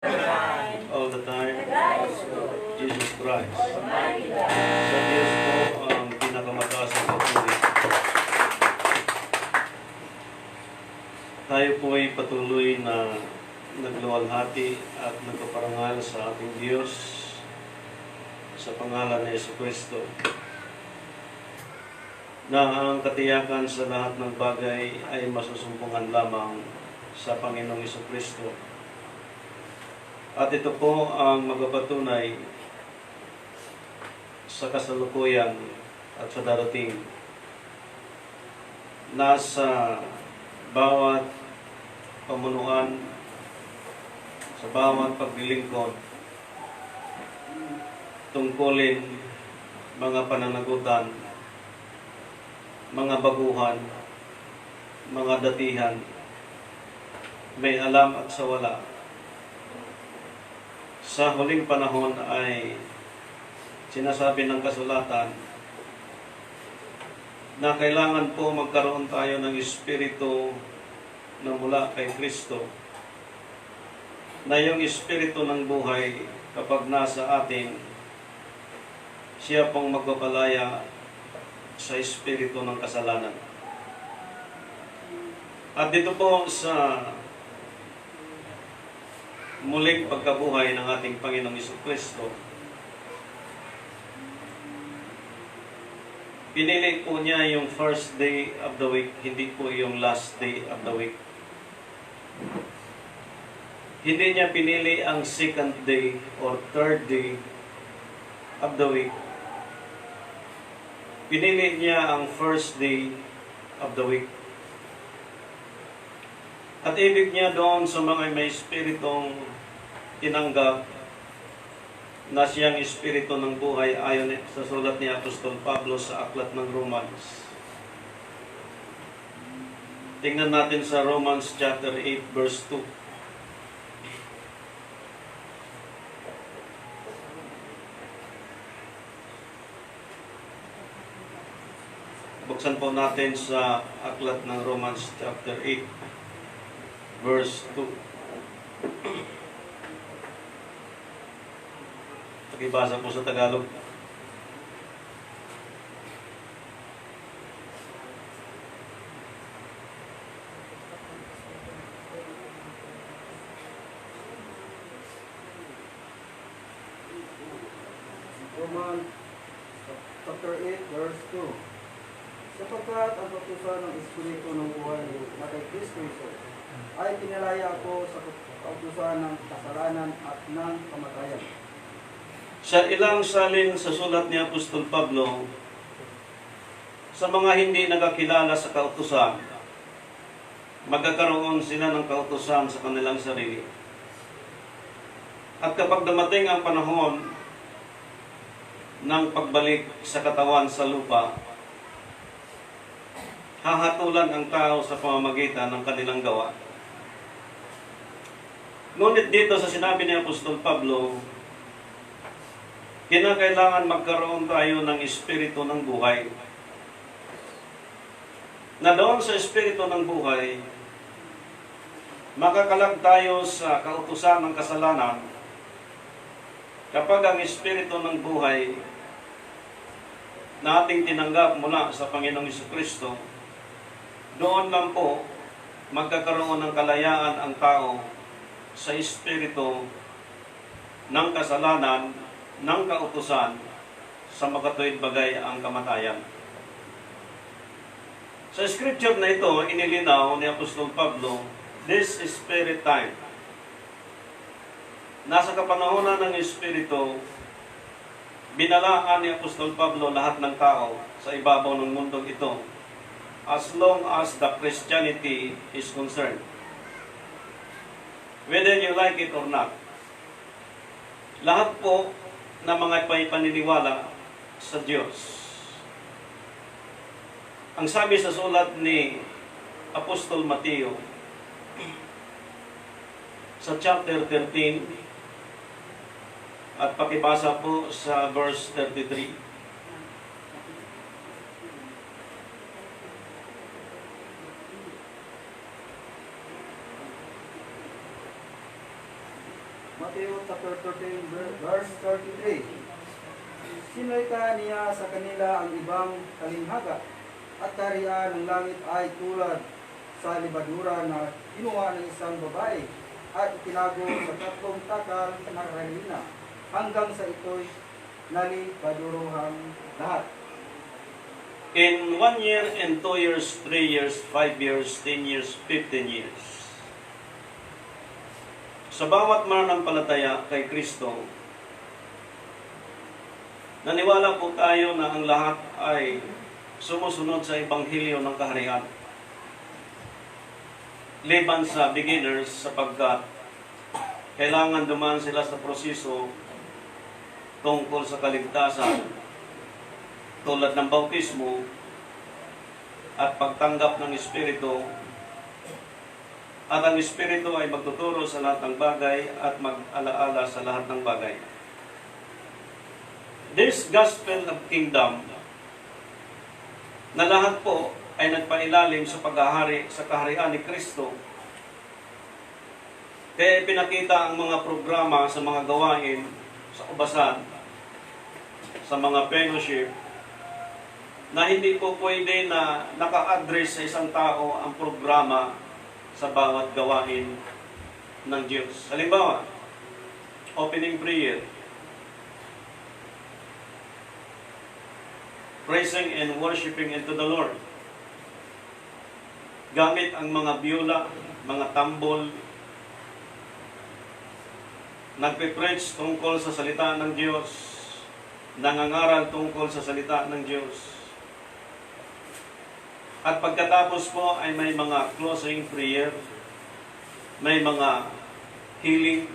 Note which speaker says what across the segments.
Speaker 1: All the time, Jesus Christ. Sa Diyos po ang pinakamataas na papuri. Tayo po ay patuloy na nagluwalhati at nagpaparangal sa ating Diyos sa pangalan ni Jesucristo, na ang katiyakan sa lahat ng bagay ay masusumpungan lamang sa Panginoong Jesucristo. At ito po ang magapatunay sa kasalukuyan at sa darating na sa bawat pamunuan, sa bawat paglilingkod, tungkulin, mga pananagutan, mga baguhan, mga datihan, may alam at sa wala. Sa huling panahon ay sinasabi ng kasulatan na kailangan po magkaroon tayo ng Espiritu na mula kay Kristo, na yung Espiritu ng buhay kapag nasa atin, siya pong magpapalaya sa Espiritu ng kasalanan. At dito po sa muling pagkabuhay ng ating Panginoong Jesucristo, pinili po niya yung first day of the week, hindi po yung last day of the week. Hindi niya pinili ang second day or third day of the week. Pinili niya ang first day of the week. At ibig niya doon sa mga may espiritong tinanggap na siyang espiritu ng buhay ayon sa sulat ni Apostol Pablo sa aklat ng Romans. Tingnan natin sa Romans chapter 8 verse 2. Buksan po natin sa aklat ng Romans chapter 8 verse 2. Pakibasa po sa Tagalog.
Speaker 2: Romans chapter 8 verse 2. Sapagkat ang kautusan ng Espiritu ng buhay na kay Kristo Jesus ay pinalaya ko sa kautusan ng kasalanan at ng kamatayan.
Speaker 1: Sa ilang salin sa sulat ni Apostol Pablo, sa mga hindi nagkakilala sa kautusan, magkakaroon sila ng kautusan sa kanilang sarili. At kapag dumating ang panahon ng pagbalik sa katawan sa lupa, hahatulan ang tao sa pamamagitan ng kanilang gawa. Ngunit dito sa sinabi ni Apostol Pablo, kinakailangan magkaroon tayo ng Espiritu ng buhay. Na doon sa Espiritu ng buhay, makakalag tayo sa kautusan ng kasalanan kapag ang Espiritu ng buhay na ating tinanggap mula sa Panginoong Jesucristo, doon lang po magkakaroon ng kalayaan ang tao sa espiritu ng kasalanan, ng kautusan, sa makatuwid bagay ang kamatayan. Sa scripture na ito, inilinaw ni Apostol Pablo, this is spirit time. Nasa kapanahonan ng espiritu, binalaan ni Apostol Pablo lahat ng tao sa ibabaw ng mundong ito, as long as the Christianity is concerned. Whether you like it or not. Lahat po na mga paniniwala sa Diyos. Ang sabi sa sulat ni Apostol Mateo sa chapter 13 at pakibasa po sa verse 33.
Speaker 2: Mateo chapter 13, verse 33. Sinalita niya sa kanila ang ibang talinghaga, at kaharian ng langit ay tulad sa libadura na kinuha ng isang babae at itinago sa 3 takal na harina hanggang sa ito'y nalibaduruhan lahat.
Speaker 1: In 1 year and 2 years, 3 years, 5 years, 10 years, 15 years. Sa bawat mananampalataya kay Kristo, naniwala po tayo na ang lahat ay sumusunod sa Ebanghelyo ng Kaharian. Liban sa beginners sapagkat kailangan dumaan sila sa proseso tungkol sa kaligtasan tulad ng bautismo at pagtanggap ng Espiritu, at ang Espiritu ay magtuturo sa lahat ng bagay at mag-alaala sa lahat ng bagay. This gospel of kingdom na lahat po ay nagpailalim sa paghahari sa kaharian ni Kristo. Kaya pinakita ang mga programa sa mga gawain, sa ubasan, sa mga fellowship, na hindi po pwede na naka-address sa isang tao ang programa sa bawat gawain ng Diyos. Halimbawa, opening prayer, praising and worshiping into the Lord. Gamit ang mga biola, mga tambol, nagpe-preach tungkol sa salita ng Diyos, nangangaral tungkol sa salita ng Diyos. At pagkatapos po ay may mga closing prayer, may mga healing.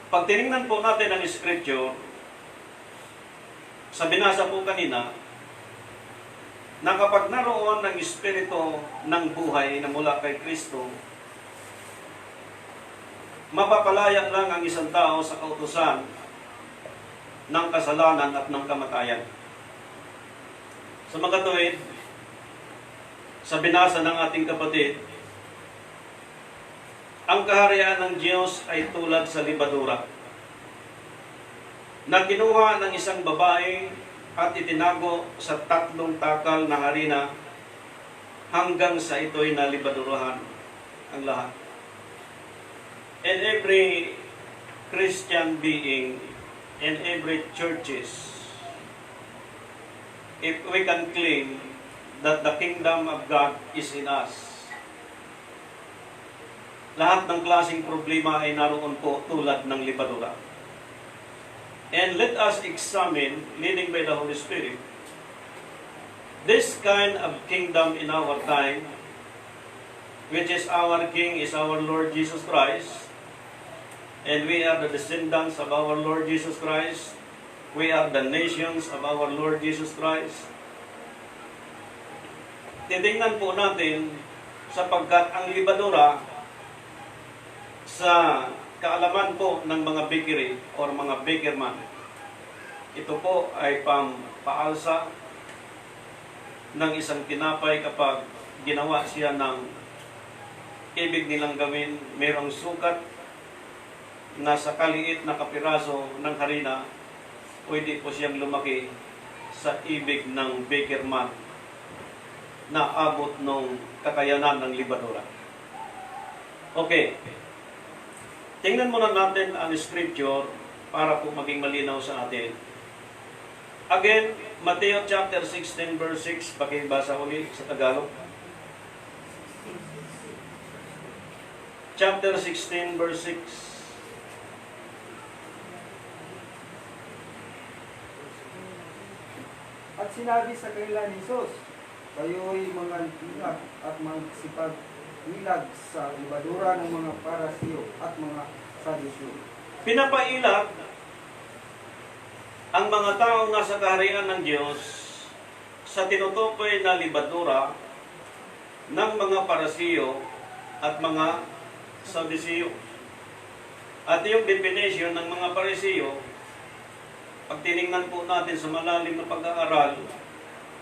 Speaker 1: Pag tinignan po natin ang scripture, sa binasa po kanina, na kapag naroon ng Espiritu ng buhay na mula kay Kristo, mapapalaya lang ang isang tao sa kautusan ng kasalanan at ng kamatayan. Sa mga tuwid, sa binasa ng ating kapatid, ang kaharian ng Diyos ay tulad sa libadura na kinuha ng isang babae at itinago sa 3 takal na harina hanggang sa ito'y nalibadurahan ang lahat. And every Christian being and every churches, if we can claim that the kingdom of God is in us, lahat ng klaseng problema ay naroon po tulad ng libadura. And let us examine, leading by the Holy Spirit, this kind of kingdom in our time, which is our King, is our Lord Jesus Christ, and we are the descendants of our Lord Jesus Christ. We are the nations of our Lord Jesus Christ. Titingnan po natin sapagkat ang libadura sa kaalaman po ng mga bakery or mga bakerman, ito po ay paalsa ng isang tinapay kapag ginawa siya ng ibig nilang gawin, mayroong sukat na sa kaliit na kapiraso ng harina, pwede po siyang lumaki sa ibig ng bakerman na abot ng kakayanan ng libadura. Okay. Tingnan muna natin ang scripture para po maging malinaw sa atin. Again, Mateo chapter 16 verse 6, pakibasa ulit sa Tagalog. Chapter 16 verse 6.
Speaker 2: At sinabi sa kanila ni Jesus, kayo'y mga ilag at magsipag ilag sa libadura ng mga Parasiyo at mga Sadusyo.
Speaker 1: Pinapailag ang mga taong nasa kaharian ng Diyos sa tinutukoy na libadura ng mga Parasiyo at mga Sadusyo. At yung definition ng mga Parasiyo, pag tinignan po natin sa malalim na pag-aaral,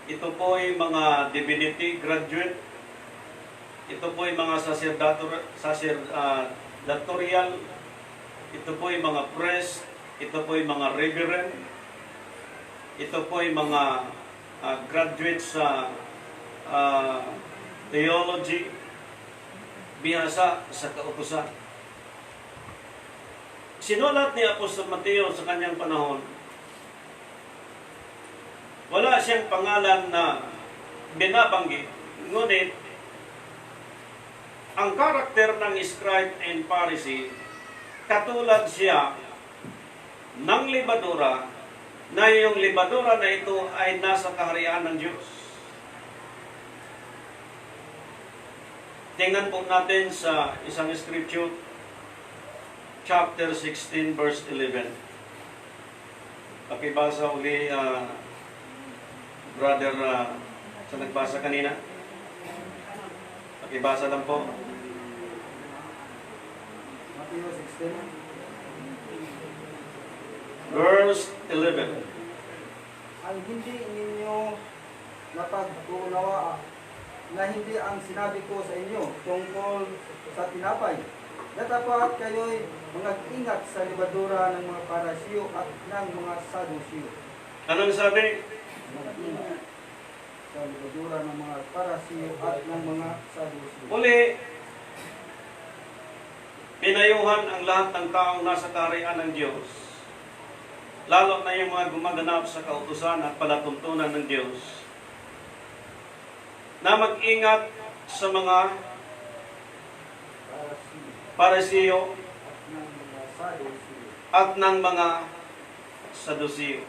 Speaker 1: ito po ay mga divinity graduate, ito po ay mga sacerdotal, ito po ay mga priest, ito po ay mga reverend, ito po ay mga graduates sa theology, bihasa sa kautusan. Sinulat ni Apostol Mateo sa kanyang panahon, wala siyang pangalan na binabanggit, ngunit ang karakter ng scribe and Pharisee, katulad siya ng libadura, na yung libadura na ito ay nasa kaharian ng Diyos. Tingnan po natin sa isang scripture, chapter 16, verse 11. Pakibasa uli, brother, sa nagbasa kanina. Pakibasa lang po.
Speaker 2: Matthew 16.
Speaker 1: Verse 11.
Speaker 2: Ang hindi ninyo napag-unawa na hindi ang sinabi ko sa inyo tungkol sa tinapay. Dapat kayo'y mag-ingat sa libadura ng mga Parasiyo at ng mga Sadusiyo.
Speaker 1: Anong sabi?
Speaker 2: Mag-ingat sa libadura ng mga Parasiyo at ng mga Sadusiyo.
Speaker 1: Uli, pinayuhan ang lahat ng taong nasa kaharian ng Diyos, lalo na yung mga gumaganap sa kautusan at palatuntunan ng Diyos, na mag-ingat sa mga Parisiyo
Speaker 2: At ng mga Sadusiyo.
Speaker 1: at ng mga Sadusiyo.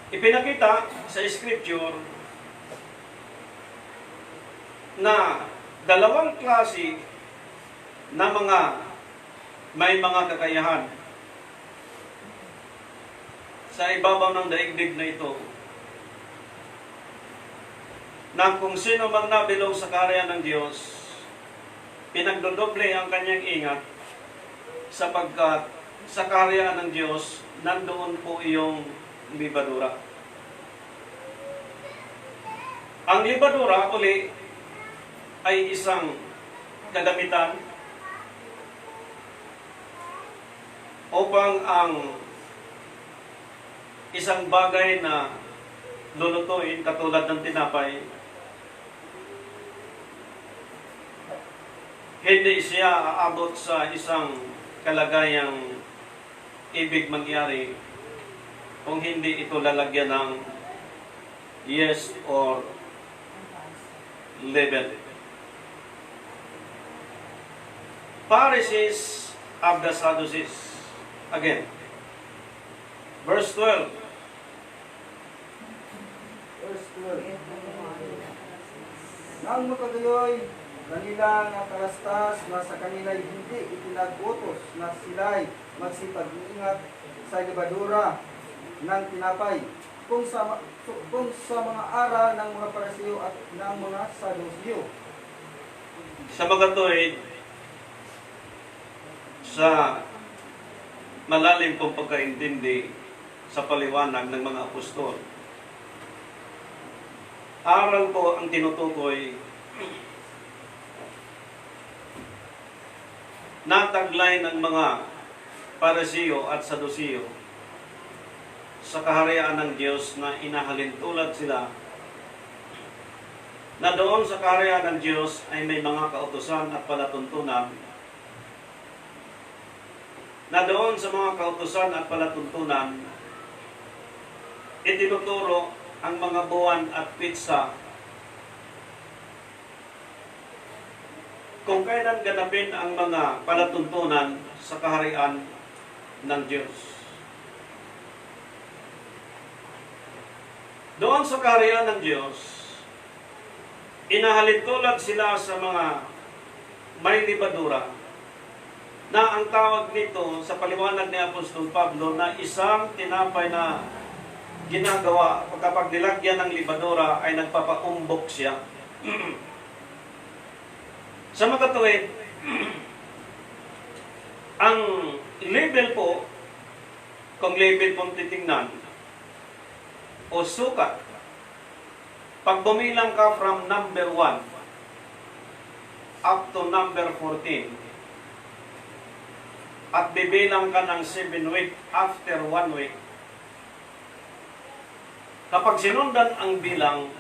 Speaker 1: Ipinakita sa Scripture na dalawang klase na may mga kakayahan sa ibabaw ng daigdig na ito, na kung sino mang nabilog sa kaharian ng Diyos, pinagdodoble ang kanyang ingat, sapagkat sa kaharian ng Diyos, nandoon po iyong libadura. Ang libadura, uli, ay isang kagamitan upang ang isang bagay na lulutuin katulad ng tinapay, hindi siya aabot sa isang kalagayang ibig mangyari kung hindi ito lalagyan ng yes or leaven. Pharisees of the Sadducees. Again, verse 12.
Speaker 2: Verse 12. Nang makagayoy, kanila nga kalastas na sa kanila'y hindi ipinag-utos na sila'y magsipag-iingat sa libadura ng tinapay kung sa mga aral ng mga Parasiyo at ng mga Sadusiyo.
Speaker 1: Sa mga tuwid, sa malalim pong pagkaintindi sa paliwanag ng mga apostol, aral ko ang tinutukoy na taglay ng mga Parisiyo at Sadusiyo sa kaharian ng Diyos, na inahalintulad sila na doon sa kaharian ng Diyos ay may mga kautusan at palatuntunan, na doon sa mga kautusan at palatuntunan itinuturo ang mga buwan at pitsa kung kailan ganapin ang mga palatuntunan sa kaharian ng Diyos. Doon sa kaharian ng Diyos, inahalintulad sila sa mga may libadura, na ang tawag nito sa paliwanag ni Apostol Pablo na isang tinapay na ginagawa kapag nilagyan ng libadura ay nagpapaumbok siya. Sa makatuwid, ang label po, kung label mong titingnan, o sukat, pag bumilang ka from number 1 up to number 14. At bibilang ka ng 7 week after 1 week. Kapag sinundan ang bilang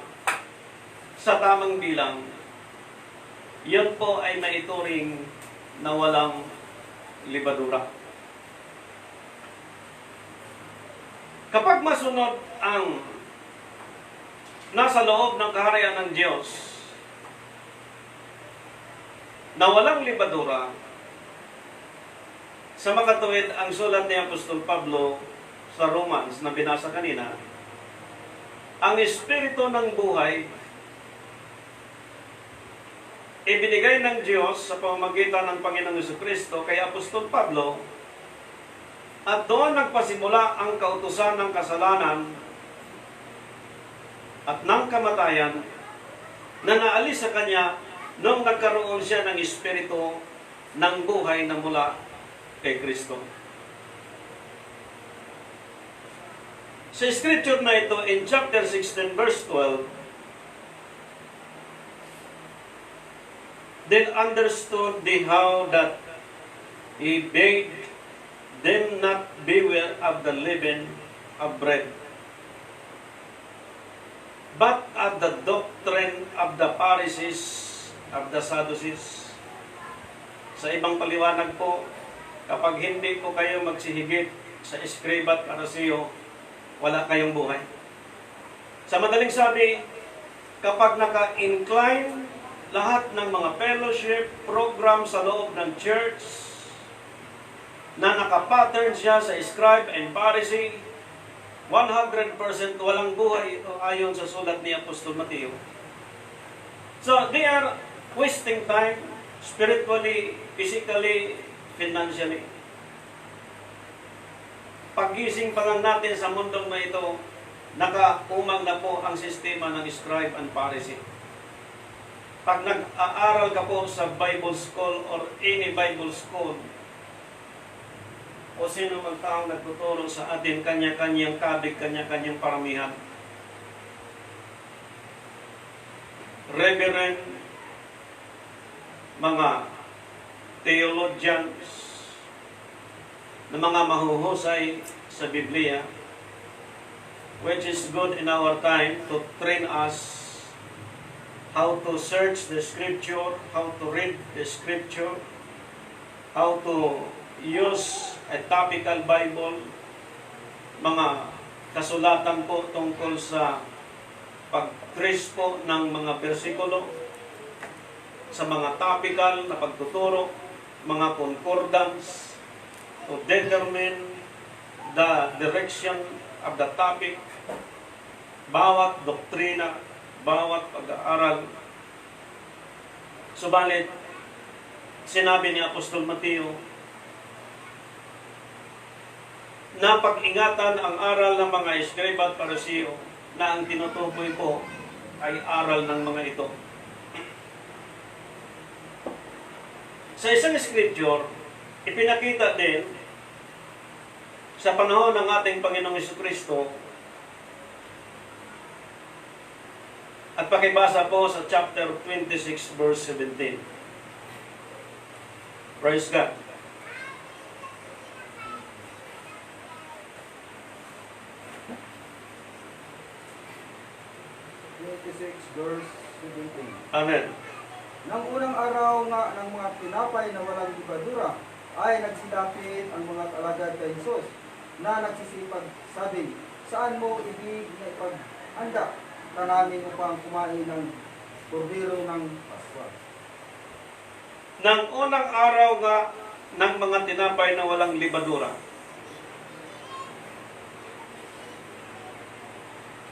Speaker 1: sa tamang bilang, yun po ay maituring na walang libadura. Kapag masunod ang nasa loob ng kaharian ng Diyos na walang libadura, sa makatuwid ang sulat ni Apostol Pablo sa Romans na binasa kanina, ang Espiritu ng buhay ibinigay ng Diyos sa pamamagitan ng Panginoong Jesucristo kay Apostol Pablo, at doon nagpasimula ang kautusan ng kasalanan at ng kamatayan na naalis sa kanya noong nagkaroon siya ng Espiritu ng buhay na mula kay Kristo. Sa scripture na ito, in chapter 16, verse 12, then understood they how that he bade them not beware of the leaven of bread, but of the doctrine of the Pharisees, of the Sadducees. Sa ibang paliwanag po, kapag hindi po kayo magsihigit sa Eskriba at Parisiyo, wala kayong buhay. Sa madaling sabi, kapag naka-incline lahat ng mga fellowship, program sa loob ng church, na nakapattern siya sa scribe and Pharisee, 100% walang buhay ito ayon sa sulat ni Apostol Mateo. So, they are wasting time spiritually, physically, financially. Paggising pa lang natin sa mundong na ito, nakaumang na po ang sistema ng scribe and Pharisee. Pag nag-aaral ka po sa Bible school or any Bible school, o sino mang taong nagtuturo sa atin, kanya-kanyang kabig, kanya-kanyang paramihan. Reverend, mga theologians, na mga mahuhusay sa Biblia, which is good in our time to train us how to search the Scripture, how to read the Scripture, how to use a topical Bible, mga kasulatan po tungkol sa pag-trace po ng mga bersikulo, sa mga topical na pagtuturo, mga concordance, to determine the direction of the topic, bawat doktrina, bawat pag-aaral. Subalit, sinabi ni Apostol Mateo, na pag-ingatan ang aral ng mga Eskriba at Parisiyo, na ang tinutukoy po ay aral ng mga ito. Sa isang scripture, ipinakita din sa panahon ng ating Panginoong Jesucristo, at pakibasa po sa chapter 26 verse 17. Praise God.
Speaker 2: Verse 17.
Speaker 1: Amen.
Speaker 2: Nang unang araw nga ng mga tinapay na walang libadura, ay nagsilapit ang mga alagad kay Jesus, na nagsisipag, sabi, saan mo ibig na ipaghanda na namin upang kumain ng kordero ng Paswa?
Speaker 1: Nang unang araw nga ng mga tinapay na walang libadura,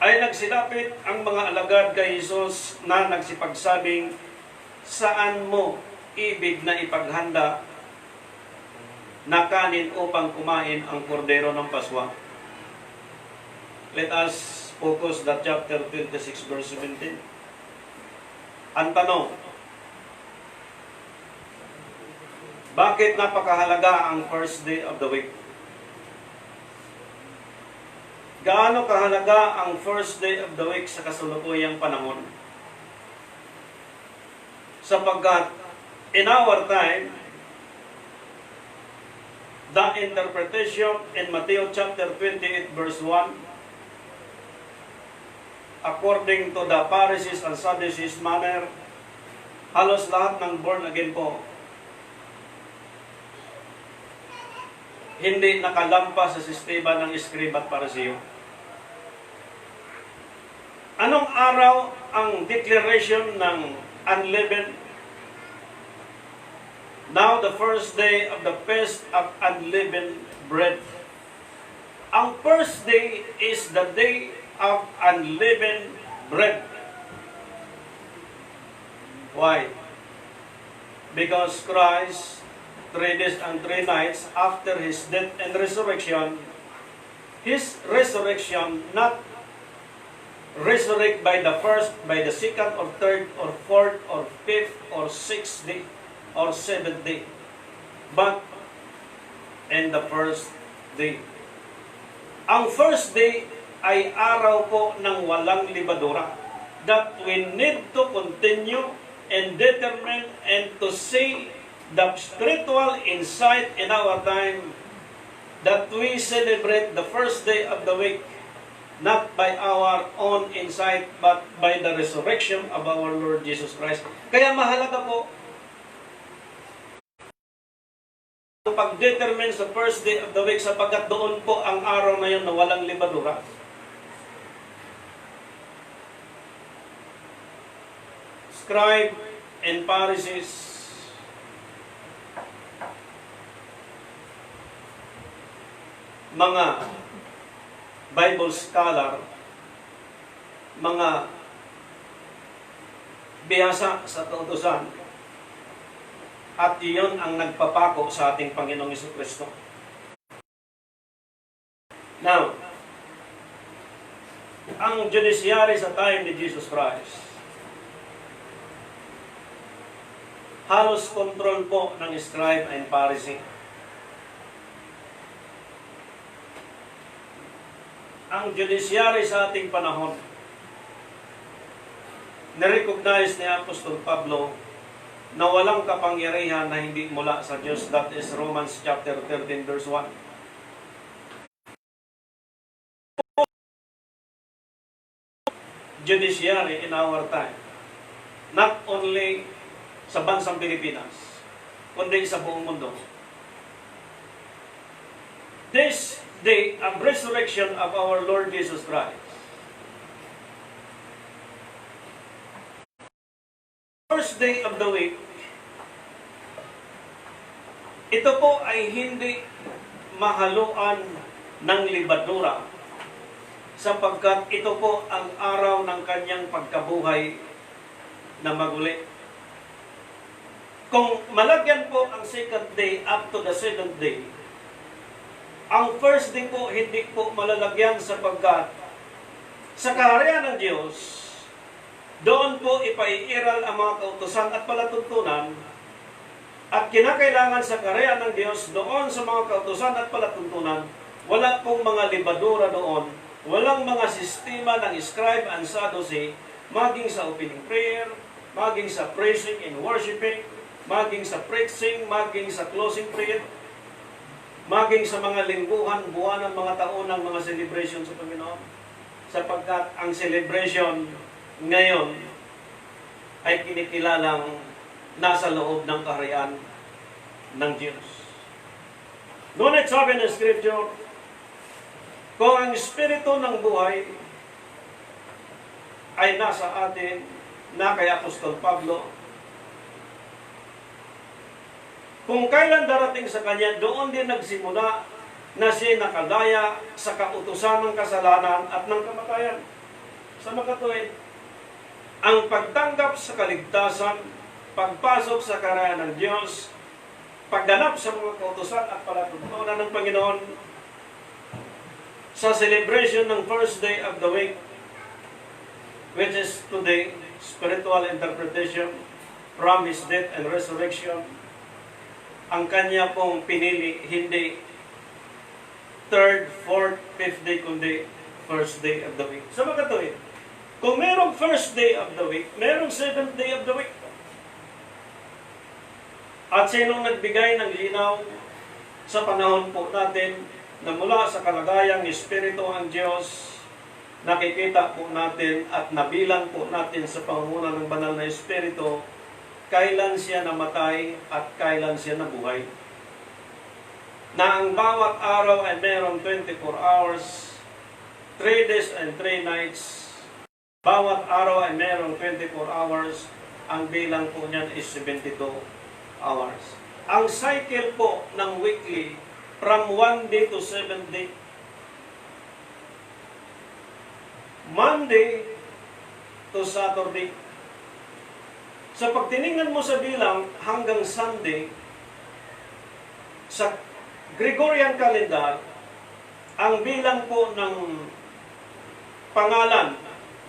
Speaker 1: ay nagsilapit ang mga alagad kay Jesus na nagsipagsabing, saan mo ibig na ipaghanda na kanin upang kumain ang kordero ng Paswa? Let us focus that chapter 26 verse 17. Ang tanong, bakit napakahalaga ang first day of the week? Gaano kahalaga ang first day of the week sa kasalukuyang panahon? Sapagkat in our time, the interpretation in Matthew chapter 28 verse 1, according to the Pharisees and Sadducees manner, halos lahat ng born again po hindi nakalampas sa sistema ng Eskriba at Pariseo. Anong araw ang declaration ng unleavened? Now the first day of the feast of unleavened bread. Ang first day is the day of unleavened bread. Why? Because Christ, 3 days and 3 nights after His death and resurrection, His resurrection not resurrect by the first, by the second or third or fourth or fifth or sixth day or seventh day, but in the first day. Ang first day ay araw po ng walang libadura, that we need to continue and determine and to see the spiritual insight in our time, that we celebrate the first day of the week not by our own insight but by the resurrection of our Lord Jesus Christ. Kaya mahalaga po ang pag-determine sa first day of the week, sapagkat doon po ang araw na yun na walang libadura. Scribe and Pharisees, mga Bible scholar, mga bihasa sa kautusan, at iyon ang nagpapako sa ating Panginoong Jesucristo. Now, ang judiciary sa time ni Jesus Christ, halos control po ng scribe and Pharisee. Ang judiciary sa ating panahon, nirecognize ni Apostol Pablo na walang kapangyarihan na hindi mula sa Diyos. That is Romans chapter 13 verse 1. Judiciary in our time, not only sa bansang Pilipinas, kundi sa buong mundo. This day of resurrection of our Lord Jesus Christ, first day of the week, ito po ay hindi mahaluan ng libadura, sapagkat ito po ang araw ng kanyang pagkabuhay na maguli. Kung malagyan po ang second day up to the seventh day, ang first day po hindi po malalagyan, sapagkat sa kaharian ng Diyos, doon po ipaiiral ang mga kautusan at palatuntunan, at kinakailangan sa kaharian ng Diyos doon sa mga kautusan at palatuntunan, wala pong mga libadura doon, walang mga sistema ng scribe and Sadducee, maging sa opening prayer, maging sa praising and worshiping, maging sa preaching, maging sa closing prayer, maging sa mga lingguhan, buwanan, mga taon ng mga celebration sa Panginoon. Sapagkat ang celebration ngayon ay kinikilalang nasa loob ng kaharian ng Diyos. Ngunit sabi ng Scripture, kung ang Espiritu ng buhay ay nasa atin, na kay Apostol Pablo, kung kailan darating sa kanya, doon din nagsimula na siya nakadaya sa kautusan ng kasalanan at ng kamatayan. Sa makatuwid, ang pagtanggap sa kaligtasan, pagpasok sa kaharian ng Diyos, pagganap sa mga kautusan at palatuntunan ng Panginoon, sa celebration ng first day of the week, which is today, spiritual interpretation from His death and resurrection, ang kanya pong pinili, hindi third, fourth, fifth day, kundi first day of the week. Sa makatuwid, kung merong first day of the week, merong seventh day of the week. At sinong nagbigay ng linaw sa panahon po natin na mula sa kalagayang Espiritu ang Diyos, nakikita po natin at nabilang po natin sa pangunguna ng banal na Espiritu, kailan siya namatay at kailan siya nabuhay. Na ang bawat araw ay mayroong 24 hours, 3 days and 3 nights. Bawat araw ay mayroong 24 hours, ang bilang po niyan is 72 hours. Ang cycle po ng weekly, from 1 day to 7 day. Monday to Saturday. Sa pagtiningnan mo sa bilang hanggang Sunday, sa Gregorian calendar, ang bilang po ng pangalan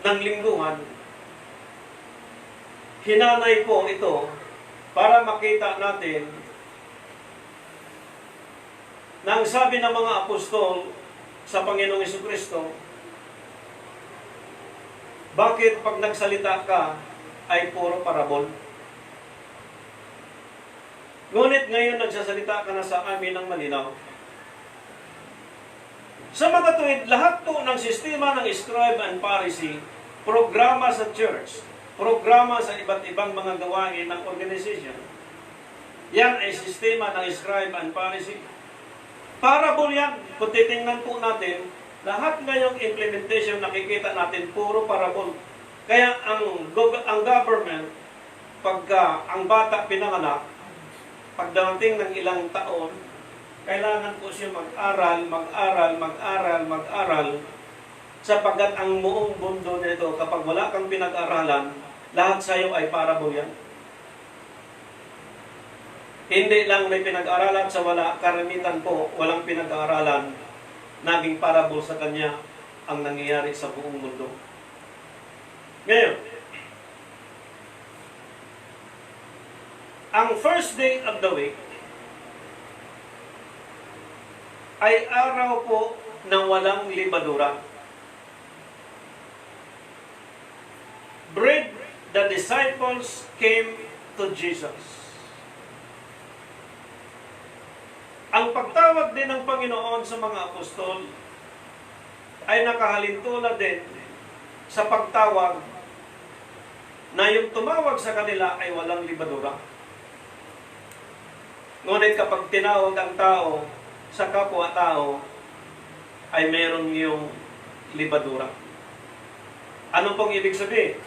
Speaker 1: ng lingguhan, hinanay po ito para makita natin na ang sabi ng mga apostol sa Panginoong Jesucristo, bakit pag nagsalita ka ay puro parabol? Ngunit ngayon nagsasalita ka na sa amin ng malinaw. Sa mga tuwid, lahat po ng sistema ng scribe and Pharisee, programa sa church, programa sa iba't ibang mga gawain ng organization. Yan ay sistema ng scribe and Pharisee. Parabol yan. Kung titingnan po natin, lahat ngayong implementation nakikita natin, puro parabol. Kaya ang government, pagka ang bata pinanganak, pagdating ng ilang taon, kailangan po siya mag-aral, sapagkat ang buong mundo nito, kapag wala kang pinag-aralan, lahat sa iyo ay parabol yan. Hindi lang may pinag-aralan sa wala, karamitan po, walang pinag-aralan, naging parabol sa kanya ang nangyayari sa buong mundo. Ngayon, ang first day of the week ay araw po ng walang libadura. Bread, the disciples came to Jesus. Ang pagtawag din ng Panginoon sa mga apostol ay nakahalintulad din sa pagtawag na yung tumawag sa kanila ay walang libadura. Ngunit kapag tinawag ang tao sa kapwa-tao, ay meron yung libadura. Ano pong ibig sabihin?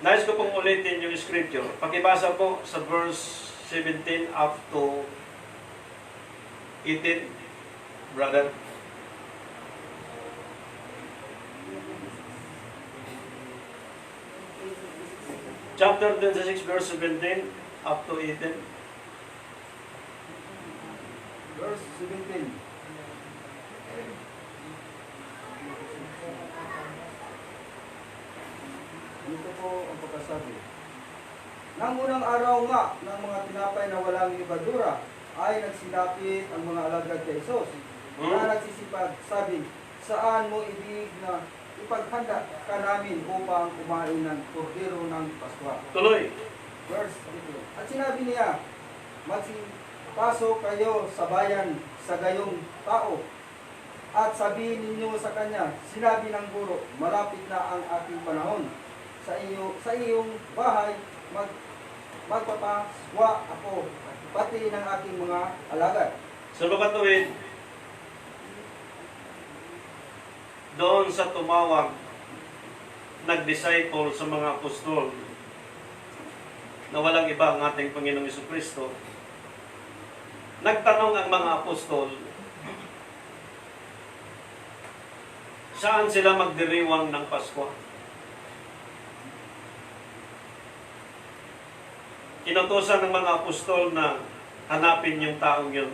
Speaker 1: Nais ko pong ulitin yung scripture. Pakibasa po sa verse 17 up to 18, brother. Chapter 26, verse 17 up to 18.
Speaker 2: Verse 17. Dito po ang pagkasabi. Nang unang araw nga ng mga tinapay na walang libadura, ay nagsilapit ang mga alagad kay Jesus. Na nagsisipag, sabi, saan mo ibig na ipaghanda ka namin upang kumain ng kordero ng Paskwa?
Speaker 1: Tuloy.
Speaker 2: Verse 18. At sinabi niya, magsipasok kayo sa bayan sa gayong tao. At sabihin ninyo sa kanya, sinabi ng guro, malapit na ang aking panahon. Sa iyong bahay, magpapaswa ako, pati ng aking mga alagad.
Speaker 1: Sa makatuwid, doon sa tumawag, nag-disciple sa mga apostol, na walang iba ang ating Panginoong Jesucristo, nagtanong ang mga apostol, saan sila magdiriwang ng Pasko? Inutusan ng mga apostol na hanapin yung taong yun.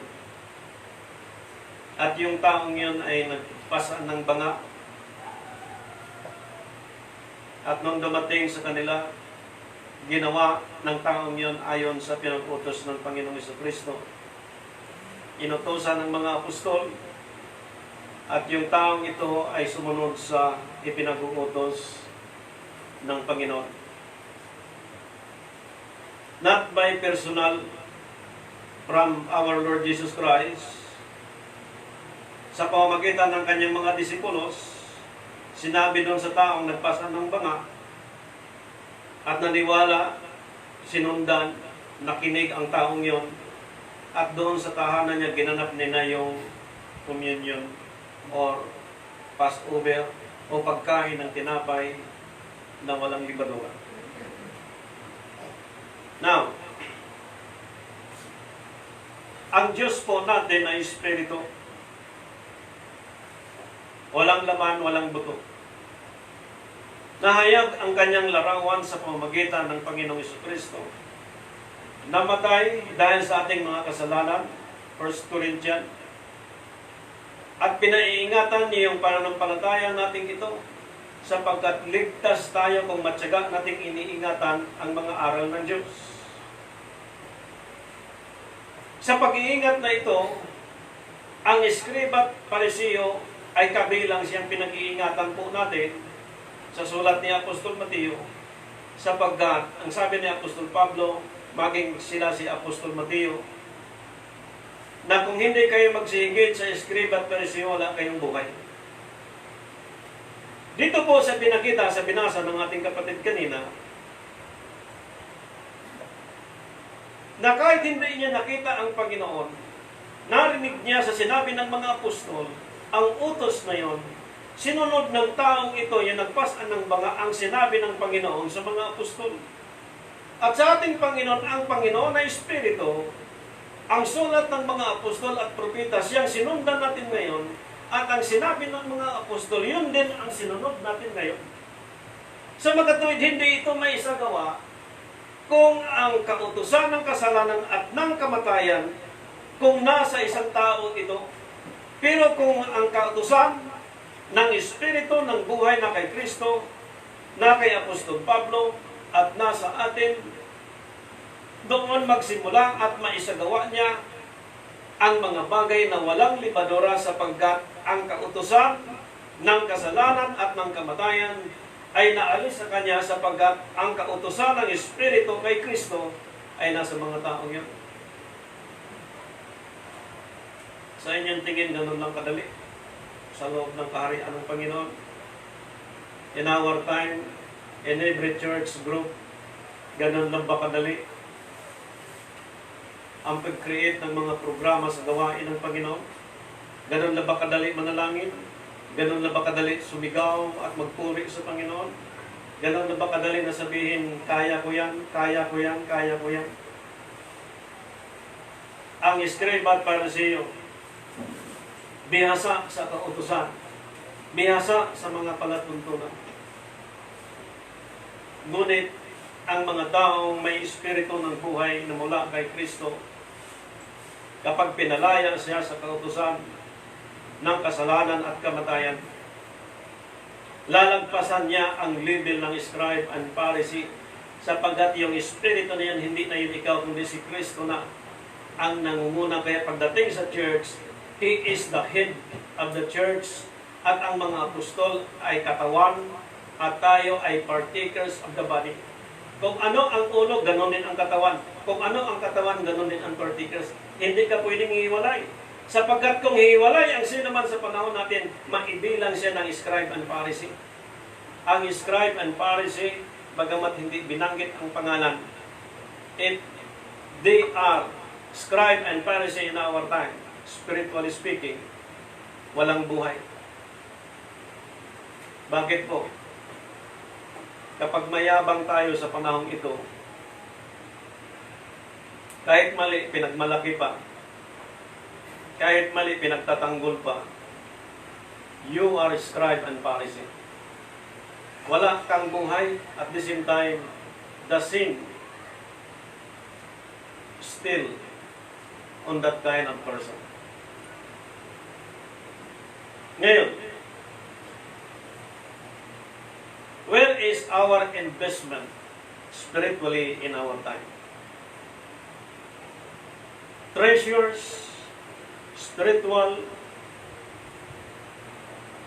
Speaker 1: At yung taong yun ay nagpasa ng banga. At nung dumating sa kanila, ginawa ng taong yun ayon sa pinag-utos ng Panginoong Jesucristo. Inutusan ng mga apostol, at yung taong ito ay sumunod sa ipinag-uutos ng Panginoon. not by personal from our Lord Jesus Christ. Sa pamamagitan ng kanyang mga disipulos, sinabi doon sa taong nagpasa ng banga at naniwala, sinundan, nakinig ang taong yon, at doon sa tahanan niya ginanap nila yung communion or Passover o pagkain ng tinapay na walang libadura. Now, ang Diyos po natin ay Espiritu. Walang laman, walang buto. Nahayag ang kanyang larawan sa pamamagitan ng Panginoong Jesucristo. Namatay dahil sa ating mga kasalanan, 1 Corinthians. At pinaiingatan niya yung pananampalataya natin ito sapagkat ligtas tayo kung matyaga nating iniingatan ang mga aral ng Diyos. Sa pag-iingat na ito, ang Eskriba at Pariseo ay kabilang siyang pinag-iingatan po natin sa sulat ni Apostol Mateo, sapagkat ang sabi ni Apostol Pablo, maging sila si Apostol Mateo, na kung hindi kayo magsigit sa Eskriba at Pariseo, wala kayong buhay. Dito po sa pinakita, sa binasa ng ating kapatid kanina, na kahit hindi niya nakita ang Panginoon, narinig niya sa sinabi ng mga apostol, ang utos na yon, sinunod ng taong ito, yung nagpasa ng banga, ang sinabi ng Panginoon sa mga apostol. At sa ating Panginoon, ang Panginoon ay Espiritu, ang sulat ng mga apostol at propeta, siyang sinundan natin ngayon, at ang sinabi ng mga apostol, yun din ang sinunod natin ngayon. Sa magkatuwid, hindi ito may isagawa kung ang kautusan ng kasalanan at ng kamatayan kung nasa isang tao ito. Pero kung ang kautusan ng Espiritu ng buhay na kay Kristo, na kay Apostol Pablo, at nasa atin, doon magsimula at maisagawa niya ang mga bagay na walang libadura sapagkat ang kautusan ng kasalanan at ng kamatayan ay naalis sa kanya sapagkat ang kautusan ng Espiritu kay Kristo ay nasa mga taong yan. Sa inyong tingin, ganun lang kadali sa loob ng kaharian ng Panginoon. In our time, in every church group, ganun lang ba kadali ang pag-create ng mga programa sa gawain ng Panginoon? Ganun lang ba kadali manalangin? Ganun lang ba kadali sumigaw at magpuri sa Panginoon? Ganun lang ba kadali na sabihin, kaya ko yan, kaya ko yan, kaya ko yan? Ang Eskriba at Pariseo, bihasa sa kautusan, bihasa sa mga palatuntunan. Ngunit, ang mga taong may espiritu ng buhay na mula kay Kristo, kapag pinalaya siya sa kautusan ng kasalanan at kamatayan, lalagpasan niya ang level ng scribe and Pharisee sapagkat yung espiritu na yan, hindi na yun ikaw, kundi si Kristo na ang nangunguna. Kaya pagdating sa church, He is the head of the church at ang mga apostol ay katawan at tayo ay partakers of the body. Kung ano ang ulo, ganon din ang katawan. Kung ano ang katawan, ganon din ang partakers. Hindi ka pwedeng hiwalay. Sapagkat kung hiwalay ang sino man sa panahon natin, maibilang siya ng scribe and Pharisee. Ang scribe and Pharisee, bagamat hindi binanggit ang pangalan, if they are scribe and Pharisee in our time, spiritually speaking, walang buhay. Bakit po? Kapag mayabang tayo sa panahong ito, kahit mali, pinagmalaki pa, kahit mali, pinagtatanggol pa, you are scribe and Pharisee. Wala kang buhay, at the same time, the sin still on that kind of person. Ngayon, where is our investment spiritually in our time? Treasures, spiritual,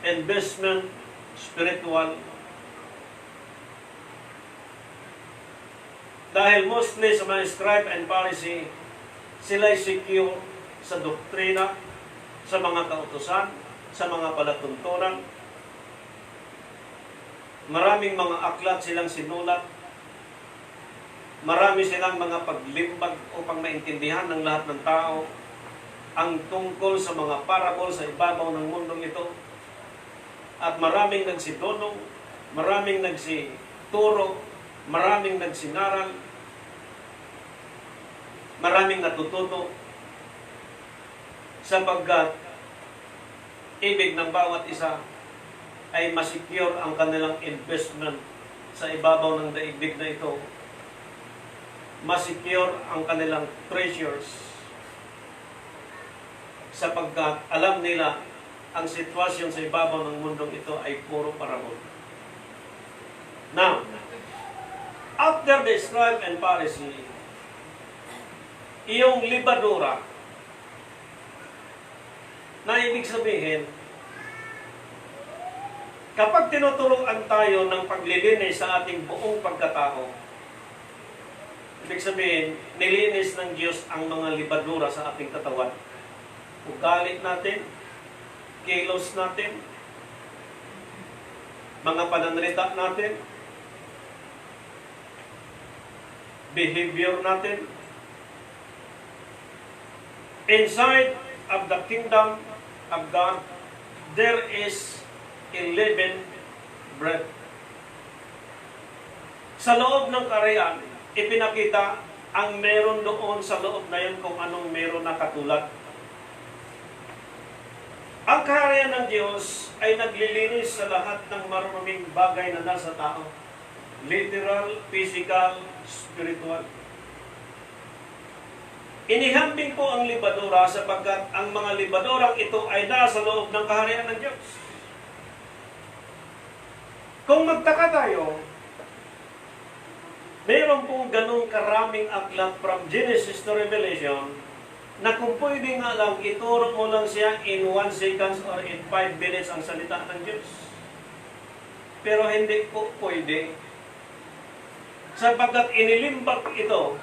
Speaker 1: investment, spiritual. Dahil mostly sa mga scribe and Pharisee, sila'y secure sa doktrina, sa mga kautusan, sa mga palatuntunan. Maraming mga aklat silang sinulat. Marami silang mga paglimbag upang maintindihan ng lahat ng tao ang tungkol sa mga parable sa ibabaw ng mundong ito. At maraming nagsidunong, maraming nagsituro, maraming nagsingaral, maraming natututo, sapagkat ibig ng bawat isa ay masecure ang kanilang investment sa ibabaw ng daigdig na ito. Masecure ang kanilang treasures, sapagkat alam nila ang sitwasyon sa ibabaw ng mundong ito ay puro parabol. Now, after the scribe and Pharisee, iyong libadura, na ibig sabihin, kapag tinuturuan tayo ng paglilinis sa ating buong pagkatao, ibig sabihin, nilinis ng Diyos ang mga libadura sa ating katawan. Ugali natin, kilos natin, mga pananalita natin, behavior natin. Inside of the kingdom of God, there is 11 bread. Sa loob ng kaharian, ipinakita ang meron doon sa loob na yun kung anong meron na katulad. Ang kaharian ng Diyos ay naglilinis sa lahat ng maraming bagay na nasa tao. Literal, physical, spiritual. Inihambing po ang libadura sapagkat ang mga libadurang ito ay nasa loob ng kaharian ng Diyos. Kung magtaka tayo, meron pong ganung karaming aklat from Genesis to Revelation na kung pwede nga lang, ituro mo lang siya in 1 seconds or in 5 minutes ang salita ng Diyos. Pero hindi po pwede. Sapagkat inilimbak ito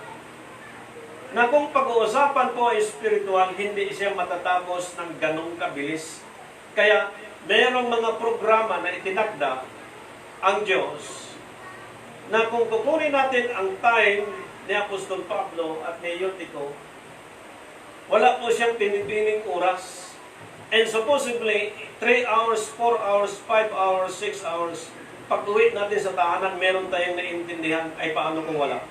Speaker 1: na kung pag-uusapan po ay spiritual, hindi siya matatapos ng ganong kabilis. Kaya merong mga programa na itinakda ang Diyos na kung kukunin natin ang time ni Apostol Pablo at ni Eutico, wala po siyang pinipiling oras. And supposedly, 3 hours, 4 hours, 5 hours, 6 hours, pag-uwi natin sa tahanan, meron tayong naintindihan, ay paano kung wala?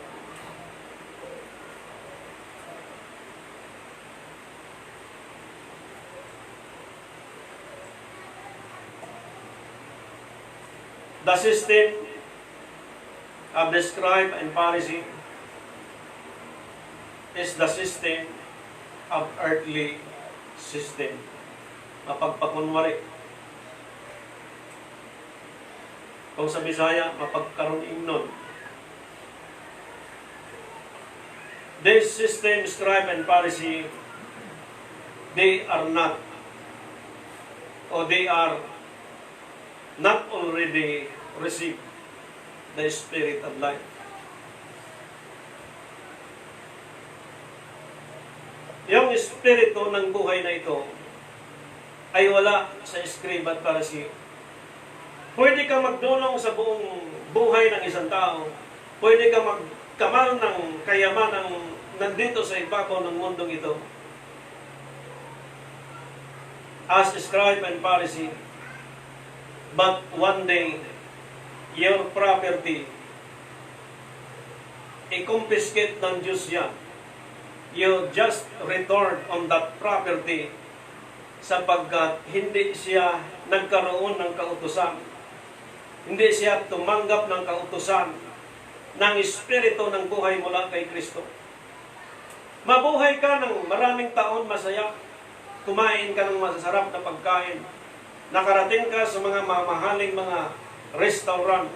Speaker 1: The system of the scribe and Pharisee is the system of earthly system. Mapagpakunwari. Kung sa Bisaya, mapagkaroon ingnon. This system, scribe and Pharisee, they are not already received the Spirit of life. Yung Espiritu ng buhay na ito ay wala sa scribe at Pharisee. Pwede ka magdulong sa buong buhay ng isang tao. Pwede ka magkamal ng kayamanang nandito sa ibabaw ng mundong ito. As scribe and Pharisee. But one day, your property, i-confiscate ng Diyos yan. You just return on that property sapagkat hindi siya nagkaroon ng kautusan. Hindi siya tumanggap ng kautusan ng Espiritu ng buhay mula kay Kristo. Mabuhay ka ng maraming taon masaya. Kumain ka ng masasarap na pagkain. Nakarating ka sa mga mamahaling mga restaurant,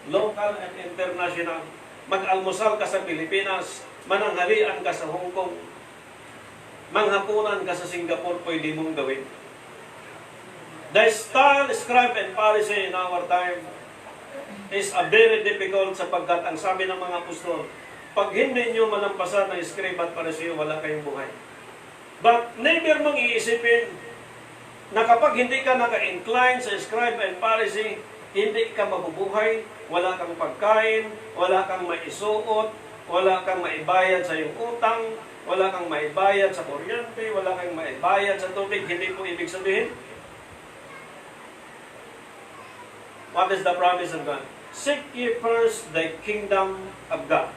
Speaker 1: local and international. Mag-almusal ka sa Pilipinas, mananghalian ka sa Hong Kong, manghapunan ka sa Singapore, pwede mong gawin. The style, scribe and Pharisee in our time is a very difficult sapagkat ang sabi ng mga apostol, pag hindi nyo malampasan ng Scriba at Pariseo, wala kayong buhay. But never mong iisipin na kapag hindi ka naka-incline sa Scribe and Pharisee, hindi ka mabubuhay, wala kang pagkain, wala kang maisuot, wala kang maibayad sa iyong utang, wala kang maibayad sa kuryente, wala kang maibayad sa tubig. Hindi po ibig sabihin. What is the promise of God? Seek ye first the kingdom of God.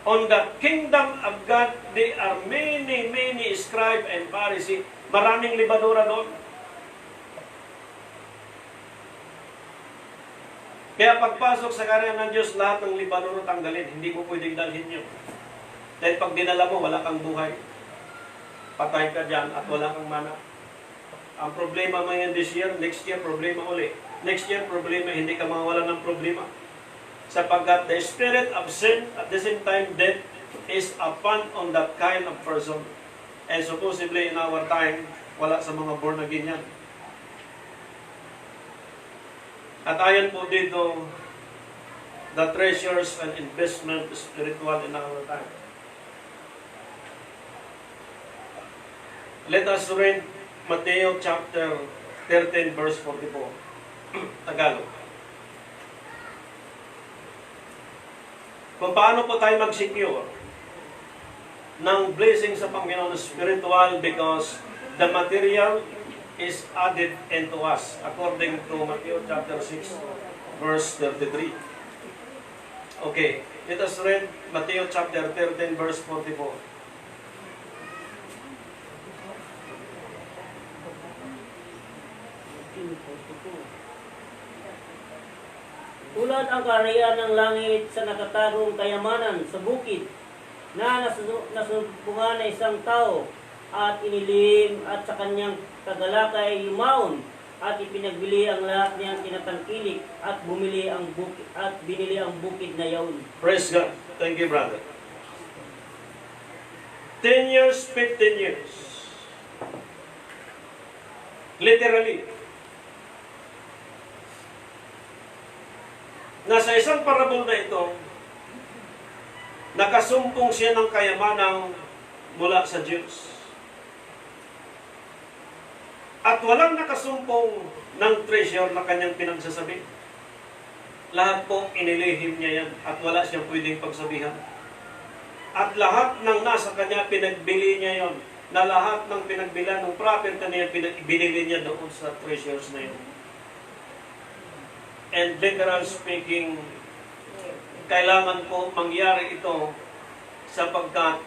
Speaker 1: On the kingdom of God, there are many scribe and Pharisee. Maraming libadura doon. Kaya pagpasok sa karya ng Diyos, lahat ng libadura tanggalin. Hindi mo pwedeng dalhin yun. Dahil pag dinala mo, wala kang buhay. Patay ka dyan at wala kang mana. Ang problema mo yan this year, next year, problema uli. Next year, problema, hindi ka mawawalan ng problema. Sapagkat the spirit of sin, at the same time, death, is upon on that kind of person. And supposedly in our time, wala sa mga born again yan. At ayon po dito, the treasures and investment spiritual in our time. Let us read Matthew chapter 13 verse 44. Tagalog. Kung paano po tayo mag-secure ng blessing sa Panginoon spiritual because the material is added into us according to Matthew chapter 6 verse 33. Okay, let us read Matthew chapter 13 verse 44.
Speaker 3: Tulad ang kaharian ng langit sa nakatagong kayamanan sa bukid na nasubungan na isang tao at inilim at sa kanyang kagalakay yumaon at ipinagbili ang lahat niyang tinatangkilik at bumili ang bukid at binili ang bukid na yaon.
Speaker 1: Praise God. Thank you, brother. 10 years, 15 years. Literally. Nasa isang parable na ito, nakasumpong siya ng kayamanang mula sa Diyos. At walang nakasumpong ng treasure na kanyang pinagsasabi. Lahat po inilihim niya yan at wala siyang pwedeng pagsabihan. At lahat ng nasa kanya, pinagbili niya yon. Na lahat ng pinagbilan ng property niya, binili niya doon sa treasures na yun. And literal speaking, kailangan po mangyari ito sapagkat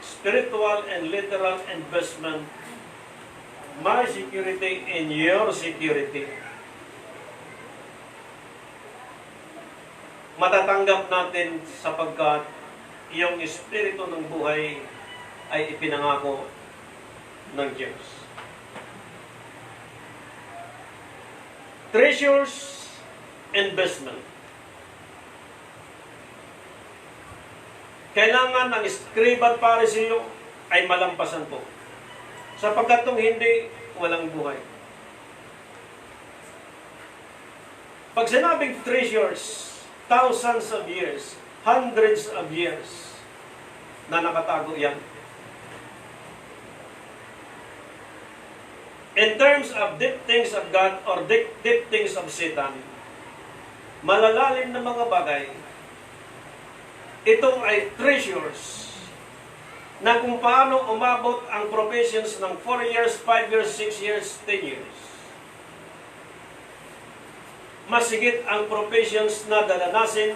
Speaker 1: spiritual and literal investment, my security and your security, matatanggap natin sapagkat yung espiritu ng buhay ay ipinangako ng Diyos. Treasures, investment. Kailangan ang Scriba at Pariseo ay malampasan po. Sapagkat kung hindi, walang buhay. Pag sinabing treasures, thousands of years, hundreds of years na nakatago yan. In terms of deep things of God or deep things of Satan, malalalim na mga bagay, ito ay treasures na kung paano umabot ang professions ng 4 years, 5 years, 6 years, 10 years. Masigit ang professions na dalanasin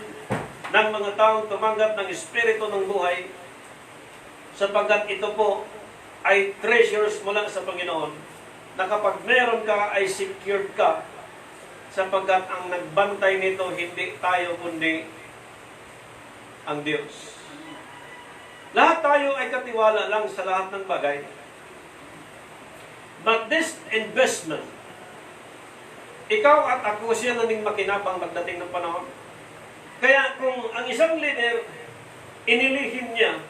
Speaker 1: ng mga taong tumanggap ng espiritu ng buhay sapagkat ito po ay treasures mula sa Panginoon na kapag meron ka ay secured ka sapagkat ang nagbantay nito hindi tayo kundi ang Diyos. Lahat tayo ay katiwala lang sa lahat ng bagay. But this investment, ikaw at ako siya na ning makinabang pagdating ng panahon. Kaya kung ang isang leader, inilihim niya,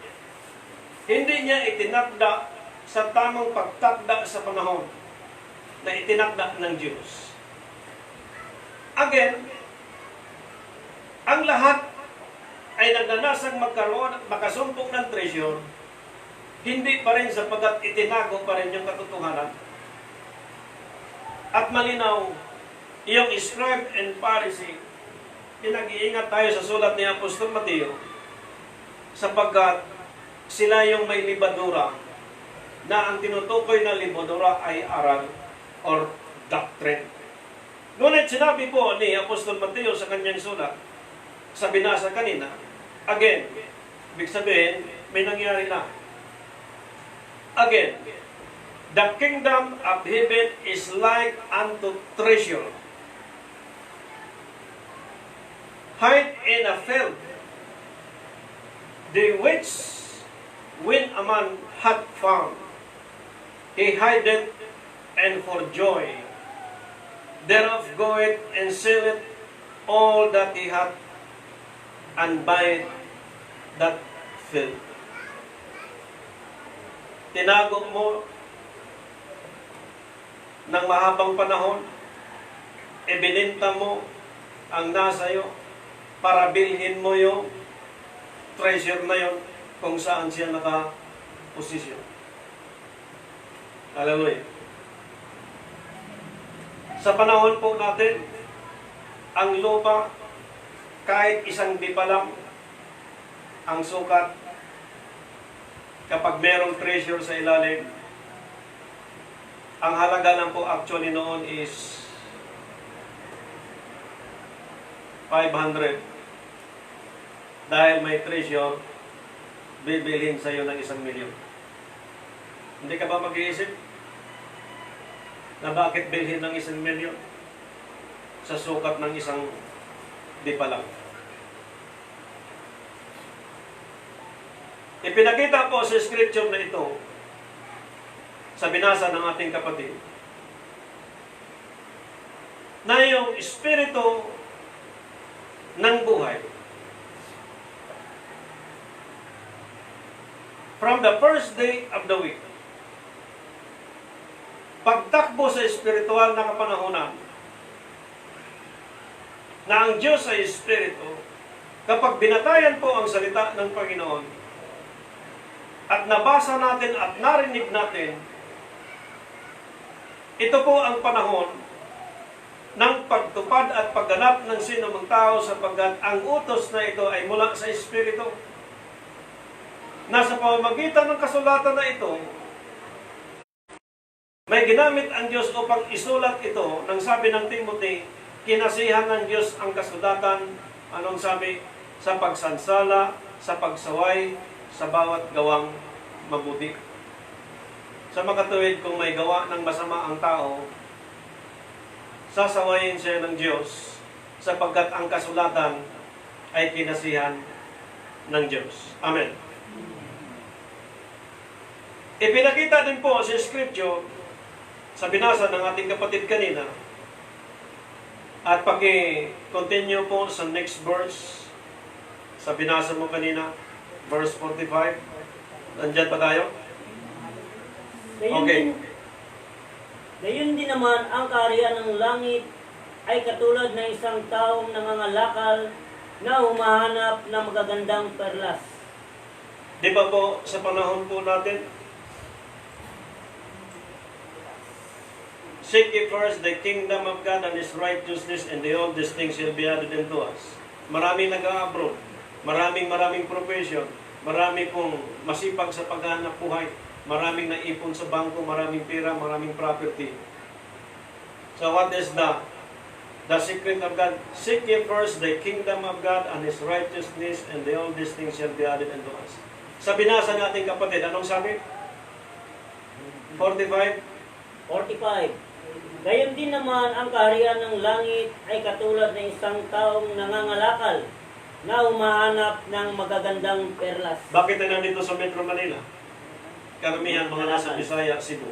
Speaker 1: hindi niya itinakda sa tamang pagtakda sa panahon na itinakda ng Diyos. Again, ang lahat ay nagnanasang magkaroon at makasumpong ng treasure, hindi pa rin sapagkat itinago pa rin yung katotohanan. At malinaw, yung scribe and Pharisee, pinag-iingat tayo sa sulat ni Apostol Mateo, sapagkat sila yung may libadura, na ang tinutukoy na libadura ay aral or doctrine. Ngunit sinabi po ni Apostol Mateo sa kanyang sulat, sa binasa kanina, again, ibig sabihin, may nangyari na. Again, the kingdom of heaven is like unto treasure, hide in a field, the which when a man hath found, he hideth, and for joy thereof goeth and selleth all that he hath, and buyeth that field. Tinago mo ng mahabang panahon, ibininta mo ang nasa iyo para bilhin mo yung treasure na yon kung saan siya nakaposisyon. Hallelujah. Sa panahon po natin, ang lupa, kahit isang dipa lang ang sukat, kapag merong treasure sa ilalim, ang halaga lang po actually noon is 500. Dahil may treasure, bibilhin sa iyo ng 1,000,000. Hindi ka ba mag-iisip na bakit bilhin ng 1,000,000 sa sukat ng isang dipa lang? Ipinakita po sa scripture na ito sa binasa ng ating kapatid na yung espiritu ng buhay from the first day of the week, pagtakbo sa espiritual na kapanahunan na ang Diyos ay espiritu, kapag binatayan po ang salita ng Panginoon at nabasa natin at narinig natin, ito po ang panahon ng pagtupad at pagganap ng sinumang tao sapagkat ang utos na ito ay mula sa Espiritu. Nasa pamamagitan ng kasulatan na ito, may ginamit ang Diyos upang isulat ito nang sabi ng Timothy, kinasihan ng Diyos ang kasulatan, anong sabi? Sa pagsansala, sa pagsaway, sa bawat gawang mabuti. Sa makatuwid, kung may gawa ng masama ang tao, sasawayin siya ng Diyos sapagkat ang kasulatan ay kinasihan ng Diyos. Amen. Ipinakita din po sa Scripture sa binasa ng ating kapatid kanina at paki-continue po sa next verse sa binasa mo kanina, verse 45. Nandyan pa tayo? Okay.
Speaker 3: Gayon din naman, ang kaharian ng langit ay katulad ng isang taong nangangalakal na humahanap ng magagandang perlas.
Speaker 1: Di ba po sa panahon po natin, seek ye first the kingdom of God and His righteousness, and all these things shall be added unto us. Maraming nag-a-abroad, maraming profession, marami pong masipag sa paghahanap buhay, maraming naipon sa bangko, maraming pera, maraming property. So what is the secret of God? Seek ye first the kingdom of God and His righteousness, and all these things shall be added unto us. Sa binasa nating kapatid, anong sabi? 45?
Speaker 3: 45. Gayon din naman, ang kaharian ng langit ay katulad ng isang taong nangangalakal na humahanap ng magagandang perlas.
Speaker 1: Bakit na nandito sa Metro Manila? Karamihan mga nasa Bisaya, Cebu.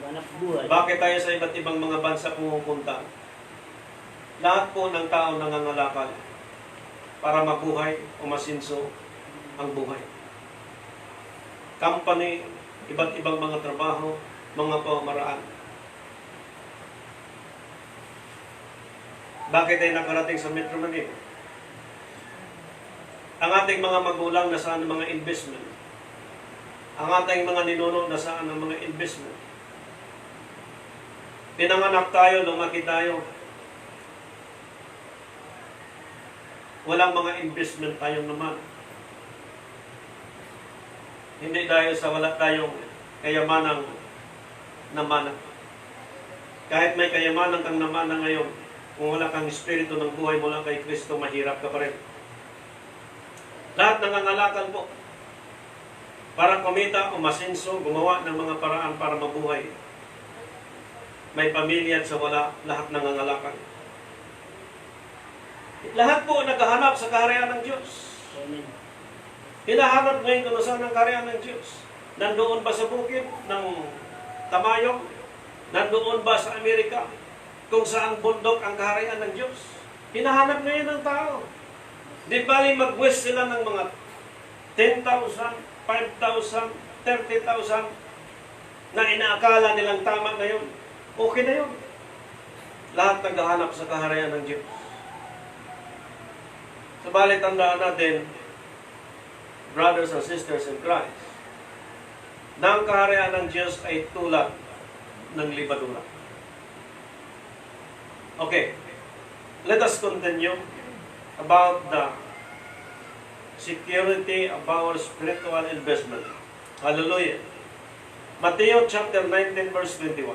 Speaker 3: Hanap buhay.
Speaker 1: Bakit tayo sa iba't ibang mga bansa pumupunta? Lahat po ng tao nangangalakal para mabuhay o masinso ang buhay. Company, iba't ibang mga trabaho, mga pamaraan. Bakit tayo nakarating sa Metro Manila? Ang ating mga magulang nasaan ang mga investment. Ang ating mga ninuno nasaan ang mga investment. Pinanganak tayo, lumaki tayo. Walang mga investment tayong naman. Hindi dahil sa wala tayong kayamanang namana. Kahit may kayamanan kang namana ngayon, kung wala kang espiritu ng buhay mula kay Kristo, mahirap ka pa rin. Lahat nangangalakal po para kumita, umasenso, gumawa ng mga paraan para mabuhay. May pamilya at sa wala, lahat nangangalakal. Lahat po naghahanap sa kaharian ng Diyos.
Speaker 3: Amen.
Speaker 1: Hinahanap ngayon kung saan ang kaharian ng Diyos. Nandoon ba sa bukid ng Tamayong? Nandoon ba sa Amerika? Kung saan bundok ang kaharian ng Diyos? Hinahanap ngayon ng tao. Di bali mag-west sila ng mga 10,000, 5,000, 30,000 na inaakala nilang tama na yun. Okay na yun. Lahat naghahanap sa kaharian ng Diyos. Sabalit tandaan natin, brothers and sisters in Christ, na ang kaharian ng Diyos ay tulad ng libadura. Okay, let us continue about the security of our spiritual investment. Hallelujah. Matthew chapter 19 verse 21.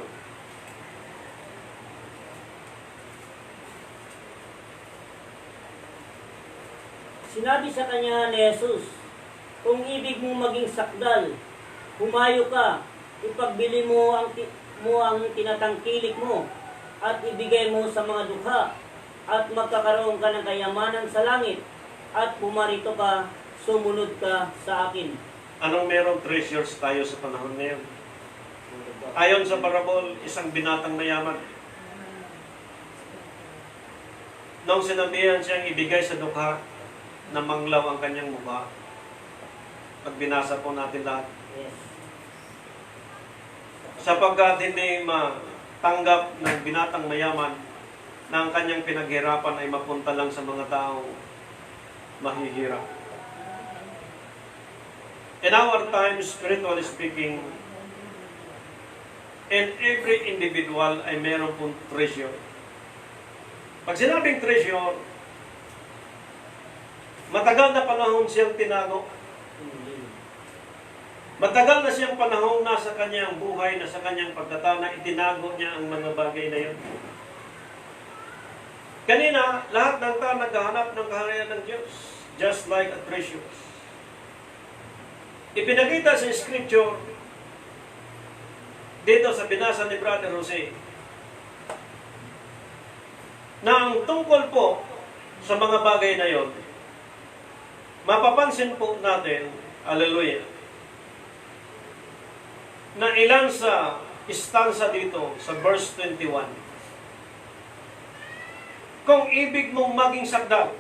Speaker 3: Sinabi sa kanya ni Jesus, kung ibig mo maging sakdal, humayo ka, ipagbili mo ang tinatangkilik mo, at ibigay mo sa mga dukha, at magkakaroon ka ng kayamanan sa langit, at pumarito ka, sumunod ka sa akin.
Speaker 1: Anong merong treasures tayo sa panahon ngayon? Ayon sa parabol, isang binatang mayaman. Nung sinabihan siyang ibigay sa dukha, na manglaw ang kanyang mukha. Pag binasa po natin lahat.
Speaker 3: Yes.
Speaker 1: Sapagkat hindi matanggap ng binatang mayaman na ang kanyang pinaghirapan ay mapunta lang sa mga tao mahihirap. In our time, spiritually speaking, in every individual ay meron pong treasure. Pag sinabing treasure, matagal na panahon siyang tinago. Matagal na siyang panahon na sa kanyang buhay, na sa kanyang pagkatao, na itinago niya ang mga bagay na yun. Kanina, lahat ng tao naghahanap ng kaharian ng Diyos, just like a treasure. Ipinakita sa Scripture, dito sa binasa ni Brother Jose, na ang tungkol po sa mga bagay na yon, mapapansin po natin, hallelujah, na ilan sa istansa dito sa verse 21. Kung ibig mong maging sakdal,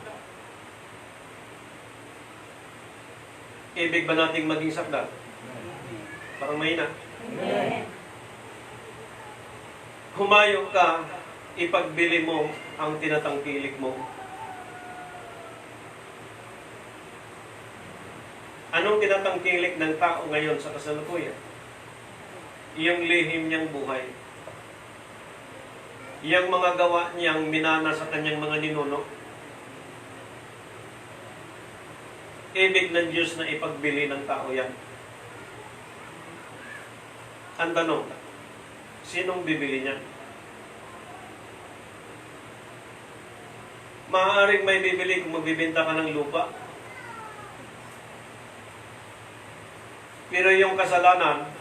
Speaker 1: ibig ba nating maging sakdal? Parang mahina. Humayo ka, ipagbili mo ang tinatangkilik mo. Anong tinatangkilik ng tao ngayon sa kasalukuyan? Iyong lihim niyang buhay. Iyang mga gawa niyang minana sa kanyang mga ninuno. Ibig ng Diyos na ipagbili ng tao yan. Ang tanong, sinong bibili niya? Maaaring may bibili kung magbibenta ka ng lupa. Pero yung kasalanan,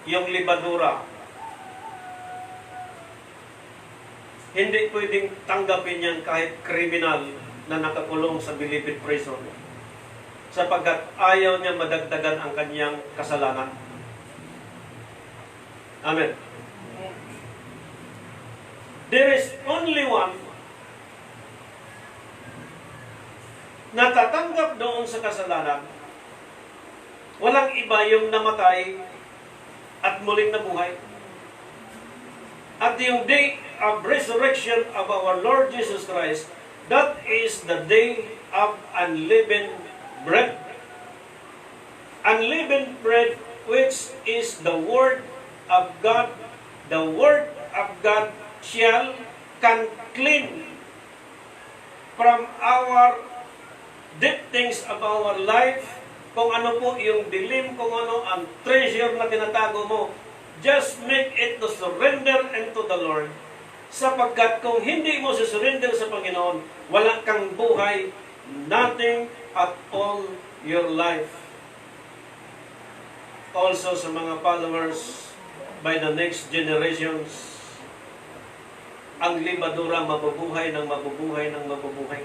Speaker 1: yung libadura, hindi pwedeng tanggapin yan kahit kriminal na nakakulong sa Bilibid prison, sapagkat ayaw niya madagdagan ang kanyang kasalanan. Amen. There is only one na tatanggap doon sa kasalanan. Walang iba yung namatay at muling nabuhay. At yung day of resurrection of our Lord Jesus Christ, That is the day of unleavened bread. Unleavened bread, which is the Word of God. The Word of God can clean from our deep things of our life, kung ano po yung dilim, kung ano ang treasure na tinatago mo, just make it to surrender unto the Lord. Sapagkat kung hindi mo surrender sa Panginoon, wala kang buhay, nothing at all your life. Also sa mga followers by the next generations, ang libadura mabubuhay ng mabubuhay ng mabubuhay.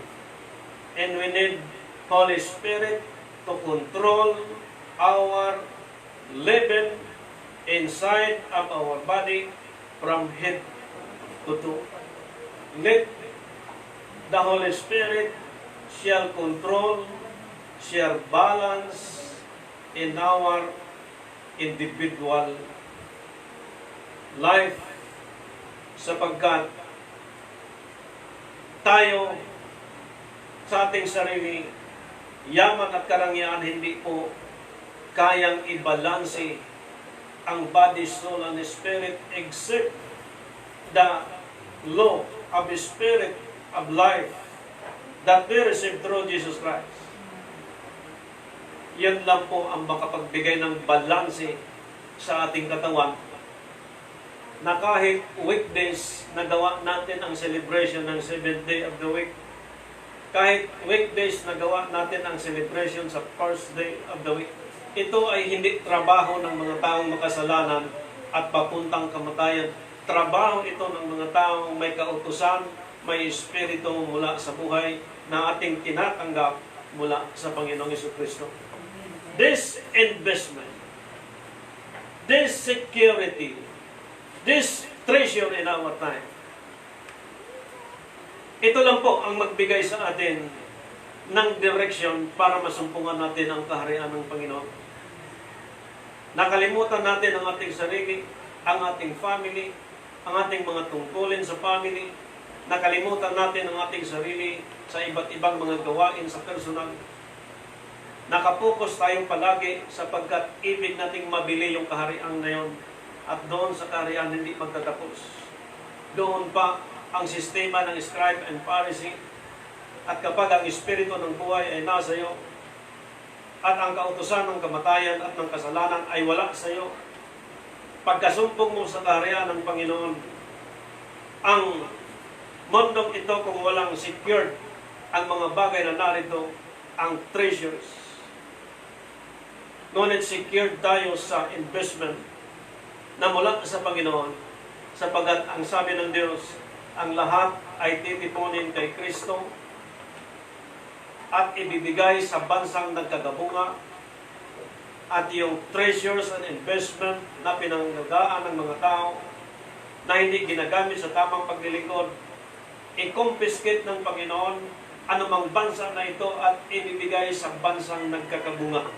Speaker 1: And we need Holy Spirit to control our leaven inside of our body from head to toe. Let the Holy Spirit shall control, shall balance in our individual life, sapagkat tayo sa ating sarili, yaman at karangyaan, hindi po kayang ibalanse ang body, soul, and spirit except the law of the Spirit of life that we receive through Jesus Christ. Yan lang po ang makapagbigay ng balanse sa ating katawan, na kahit weekdays nagawa natin ang celebration ng 7th day of the week, kahit weekdays nagawa natin ang celebration sa first day of the week, ito ay hindi trabaho ng mga taong makasalanan at papuntang kamatayan. Trabaho ito ng mga taong may kautusan, may espiritu mula sa buhay na ating tinatanggap mula sa Panginoong Jesucristo. This investment, this security, this treasure in our time, ito lang po ang magbigay sa atin ng direction para masumpungan natin ang kaharian ng Panginoon. Nakalimutan natin ang ating sarili, ang ating family, ang ating mga tungkulin sa family. Nakalimutan natin ang ating sarili sa iba't ibang mga gawain sa personal. Nakapokus tayong palagi sapagkat ibig nating mabili yung kaharian na yon. At doon sa kaharian hindi magtatapos. Doon pa ang sistema ng scribe and Pharisee. At kapag ang espiritu ng buhay ay nasa iyo, at ang kautusan ng kamatayan at ng kasalanan ay wala sa iyo, pagkasumpong mo sa kaharian ng Panginoon, ang mundong ito kung walang secured ang mga bagay na narito, ang treasures. Ngunit secured tayo sa investment na mula sa Panginoon, sapagat ang sabi ng Diyos, ang lahat ay titipunin kay Kristo at ibibigay sa bansang nagkagabunga, at yung treasures and investment na pinangalagaan ng mga tao na hindi ginagamit sa tamang paglilingkod, i-confiscate ng Panginoon anumang bansa na ito at ibibigay sa bansang nagkakabunga.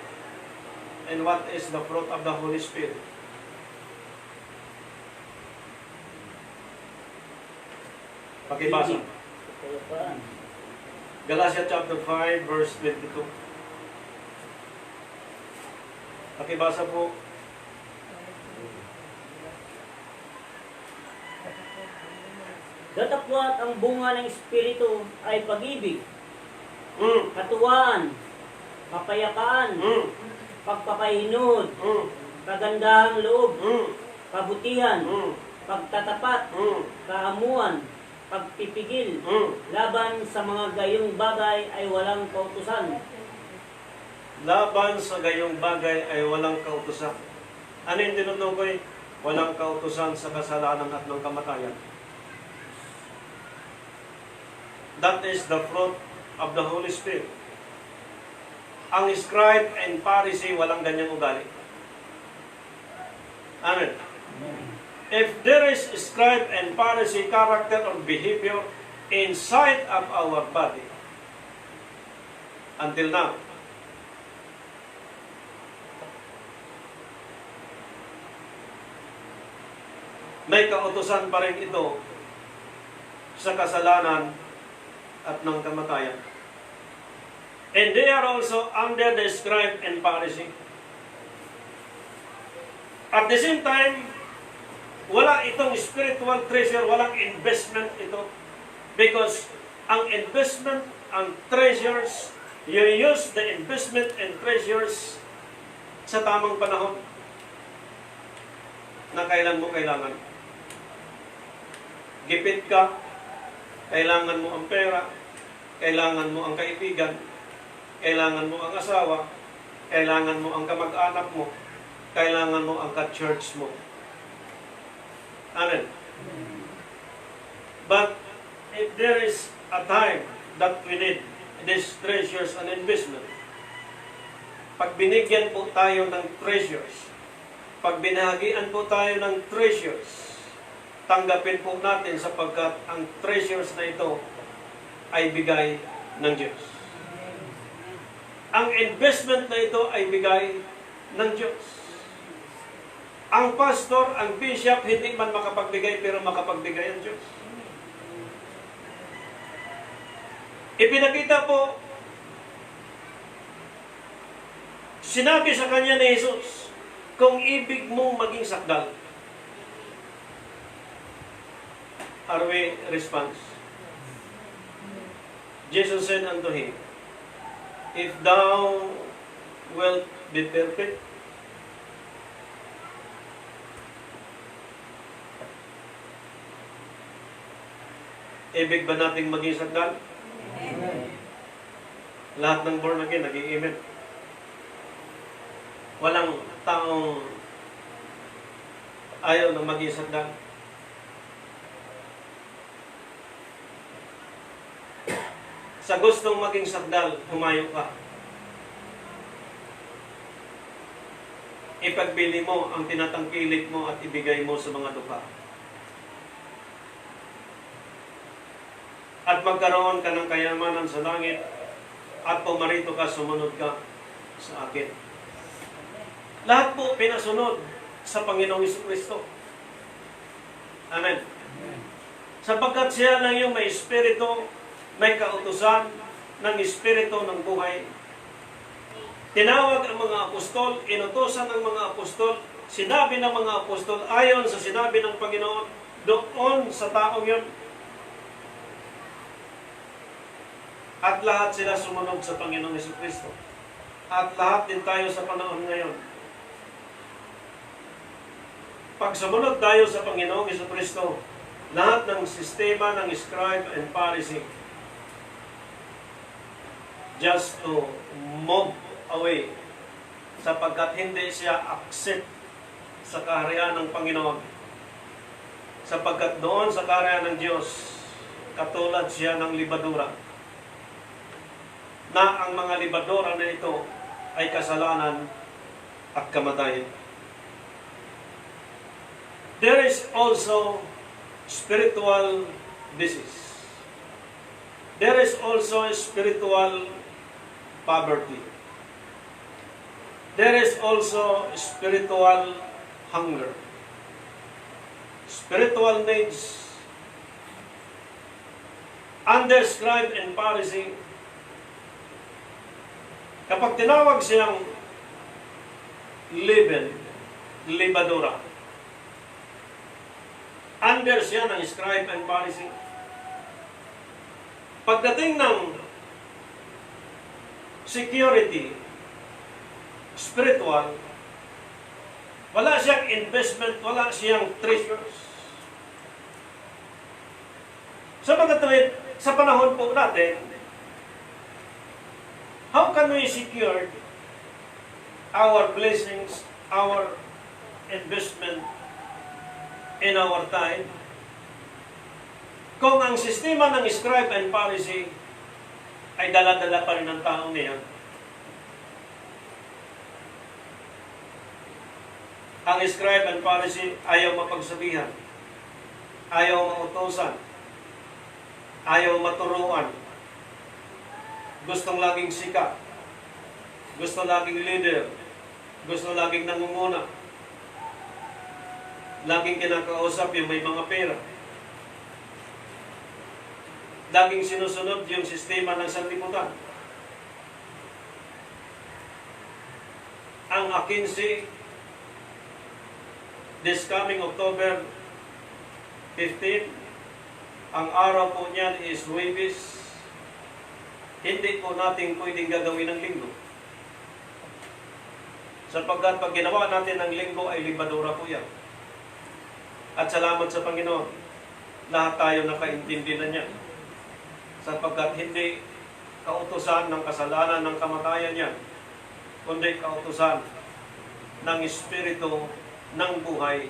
Speaker 1: And what is the fruit of the Holy Spirit? Pakibasa. Galatians chapter 5 verse 22. Pakibasa po.
Speaker 3: Datapwat ang bunga ng Espiritu ay pag-ibig,
Speaker 1: Mm.
Speaker 3: katuwaan, kapayapaan,
Speaker 1: Mm.
Speaker 3: pagpapahinod,
Speaker 1: Mm.
Speaker 3: kagandahang loob,
Speaker 1: Mm.
Speaker 3: kabutihan,
Speaker 1: Mm.
Speaker 3: pagtatapat,
Speaker 1: Mm.
Speaker 3: kaamuan, pagpipigil.
Speaker 1: Mm.
Speaker 3: Laban sa mga gayong bagay ay walang kautusan.
Speaker 1: Laban sa gayong bagay ay walang kautusan. Ano yung tinutukoy? Walang kautusan sa kasalanan at ng kamatayan. That is the fruit of the Holy Spirit. Ang scribe and Pharisee walang ganyang ugali. Amen. If there is scribe and Pharisee character or behavior inside of our body, until now, may kautusan pa rin ito sa kasalanan at ng kamatayan. And they are also under the scribe and Pharisee. At the same time, wala itong spiritual treasure, walang investment ito. Because ang investment, ang treasures, you use the investment and treasures sa tamang panahon na kailan mo kailangan. Gipit ka, kailangan mo ang pera, kailangan mo ang kaibigan, kailangan mo ang asawa, kailangan mo ang kamag-anak mo, kailangan mo ang ka-church mo. Amen. But if there is a time that we need these treasures and investment, pag binigyan po tayo ng treasures, pag binahagian po tayo ng treasures, tanggapin po natin sapagkat ang treasures na ito ay bigay ng Diyos. Ang investment na ito ay bigay ng Diyos. Ang pastor, ang bishop, hindi man makapagbigay pero makapagbigay ang Diyos. Ipinakita po, sinabi sa kanya ni Jesus, kung ibig mong maging sakdal, are we response? Jesus said unto him, if thou wilt be perfect, ibig ba nating maging sakdal?
Speaker 2: Amen.
Speaker 1: Lahat ng born again, naging amen. Walang taong ayaw na maging sakdal. Sa gustong maging sakdal, humayo ka. Ipagbili mo ang tinatangkilik mo at ibigay mo sa mga dukha. At magkaroon ka ng kayamanan sa langit at pumarito ka, sumunod ka sa akin. Lahat po pinasunod sa Panginoong Jesucristo. Amen. Sapagkat siya lang yung may espiritu, may kautusan ng espiritu ng buhay. Tinawag ang mga apostol, inutosan ang mga apostol, sinabi ng mga apostol ayon sa sinabi ng Panginoon doon sa taong yun. At lahat sila sumunod sa Panginoong Jesucristo. At lahat din tayo sa panahon ngayon. Pag sumunod tayo sa Panginoong Jesucristo, lahat ng sistema ng scribe and Pharisee just to move away sapagkat hindi siya accept sa kaharian ng Panginoon. Sapagkat doon sa kaharian ng Diyos, katulad siya ng libadura, na ang mga libadura na ito ay kasalanan at kamatayan. There is also spiritual disease. There is also spiritual poverty. There is also spiritual hunger. Spiritual needs. Under scribe and Pharisee, kapag tinawag siyang libadura, under siya ng scribe and Pharisee. Pagdating ng security, spiritual, wala siyang investment, wala siyang treasures. Sa pagkatawid, sa panahon po natin, how can we secure our blessings, our investment in our time? Kung ang sistema ng scribe and Pharisee ay dala-dala pa rin ng taong niya, ang scribe and Pharisee ayaw mapagsabihan, ayaw mautosan, ayaw maturuan, gustong laging sikat, gusto laging leader, gusto laging nangunguna, laging kinakausap yung may mga pera. laging sinusunod yung sistema ng sanlibutan. Ang A15, this coming October 15, ang araw po niyan is Huwebes. Hindi po natin pwedeng gagawin ng linggo. Sapagkat pag ginawa natin ng linggo ay libadura po yan. At salamat sa Panginoon, lahat tayo nakaintindi na niyan. Sapagkat hindi kautusan ng kasalanan ng kamatayan yan, kundi kautusan ng Espiritu ng buhay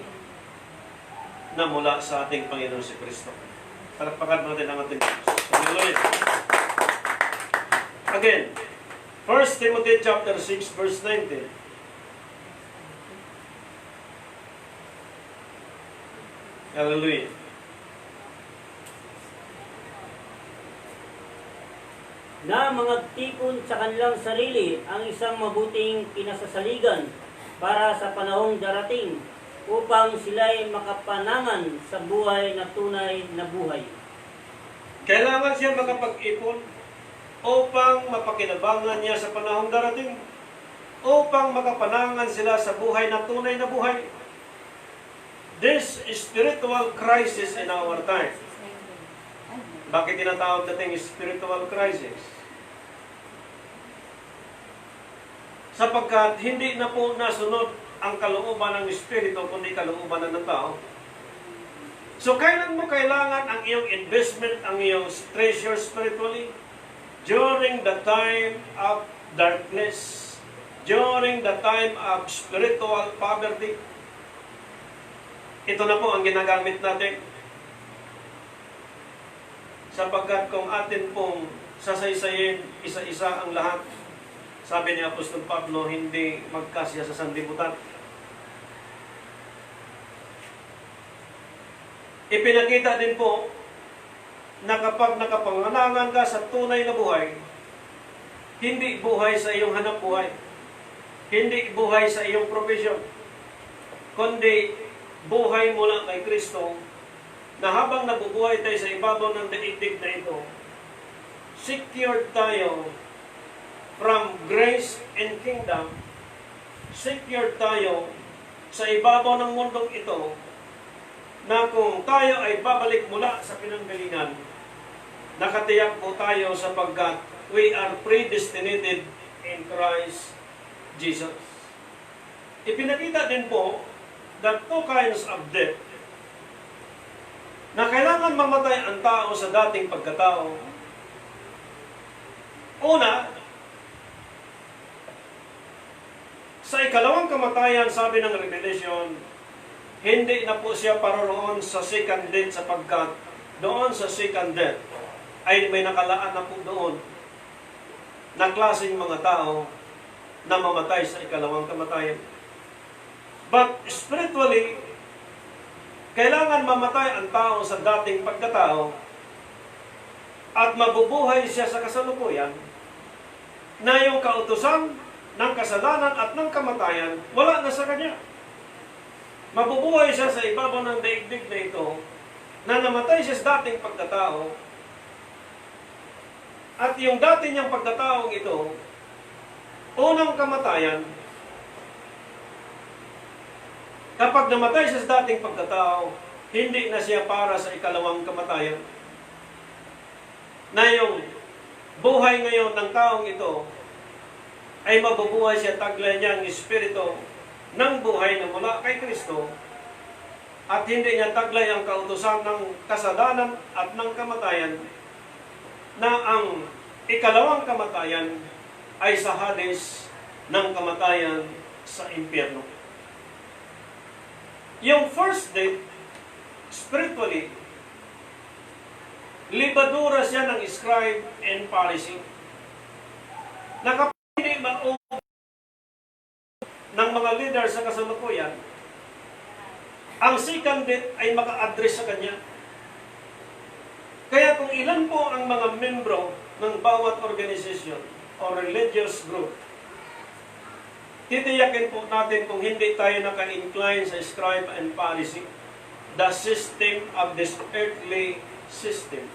Speaker 1: na mula sa ating Panginoon si Kristo. Palakpakan natin ang ating Diyos. Hallelujah. Again, 1 Timothy chapter 6 verse 19. Hallelujah.
Speaker 3: Na mangagtipon sa kanilang sarili ang isang mabuting kinasasaligan para sa panahong darating, upang sila'y makapanangan sa buhay na tunay na buhay.
Speaker 1: Kailangan siya makapag-ipon upang mapakinabangan niya sa panahong darating, upang makapanangan sila sa buhay na tunay na buhay. This spiritual crisis in our time. Bakit tinatawag natin spiritual crisis? Sapagkat hindi na po nasunod ang kalooban ng Espiritu, kundi kalooban ng tao. So, kailan mo kailangan ang iyong investment, ang iyong treasure spiritually? During the time of darkness, during the time of spiritual poverty. Ito na po ang ginagamit natin. Sapagkat kung atin pong sasaysayin isa-isa ang lahat, sabi ni Apostol Pablo, hindi magkasya sa sanlibutan. Ipinakita din po na kapag nakapangalangan ka sa tunay na buhay, hindi buhay sa iyong hanap buhay, hindi buhay sa iyong profesyon, kundi buhay mula kay Kristo, na habang nabubuhay tayo sa ibabaw ng daigdig na ito, secured tayo from grace and kingdom, secured tayo sa ibabaw ng mundong ito, na kung tayo ay babalik mula sa pinanggalingan, nakatiyak po tayo sapagkat we are predestinated in Christ Jesus. Ipinakita din po that two kinds of death, na kailangan mamatay ang tao sa dating pagkatao. Una, sa ikalawang kamatayan, sabi ng Revelation, hindi na po siya paroroon sa second death, sapagkat doon sa second death ay may nakalaan na po doon na klaseng mga tao na mamatay sa ikalawang kamatayan. But spiritually, kailangan mamatay ang tao sa dating pagkatao at mabubuhay siya sa kasalukuyan, na yung kautusan ng kasalanan at ng kamatayan wala na sa kanya. Mabubuhay siya sa ibabaw ng daigdig na ito, na namatay siya sa dating pagkatao, at yung dati niyang pagkataong ito, unang kamatayan, kapag namatay siya sa dating pagkatao, hindi na siya para sa ikalawang kamatayan. Na yung buhay ngayon ng taong ito, ay mabubuhay siya taglay niya ang Espiritu ng buhay na mula kay Kristo, at hindi niya taglay ang kautusan ng kasalanan at ng kamatayan, na ang ikalawang kamatayan ay sa Hades, ng kamatayan sa impyerno. Yung first death, spiritually, libadura siya ng scribe and Pharisee, na kapag hindi maupo ng mga leader sa kasalukuyan, ang second death ay maka-address sa kanya. Kaya kung ilan po ang mga membro ng bawat organization o religious group, titiyakin po natin kung hindi tayo naka-incline sa scribe and Pharisee, the system of this earthly system.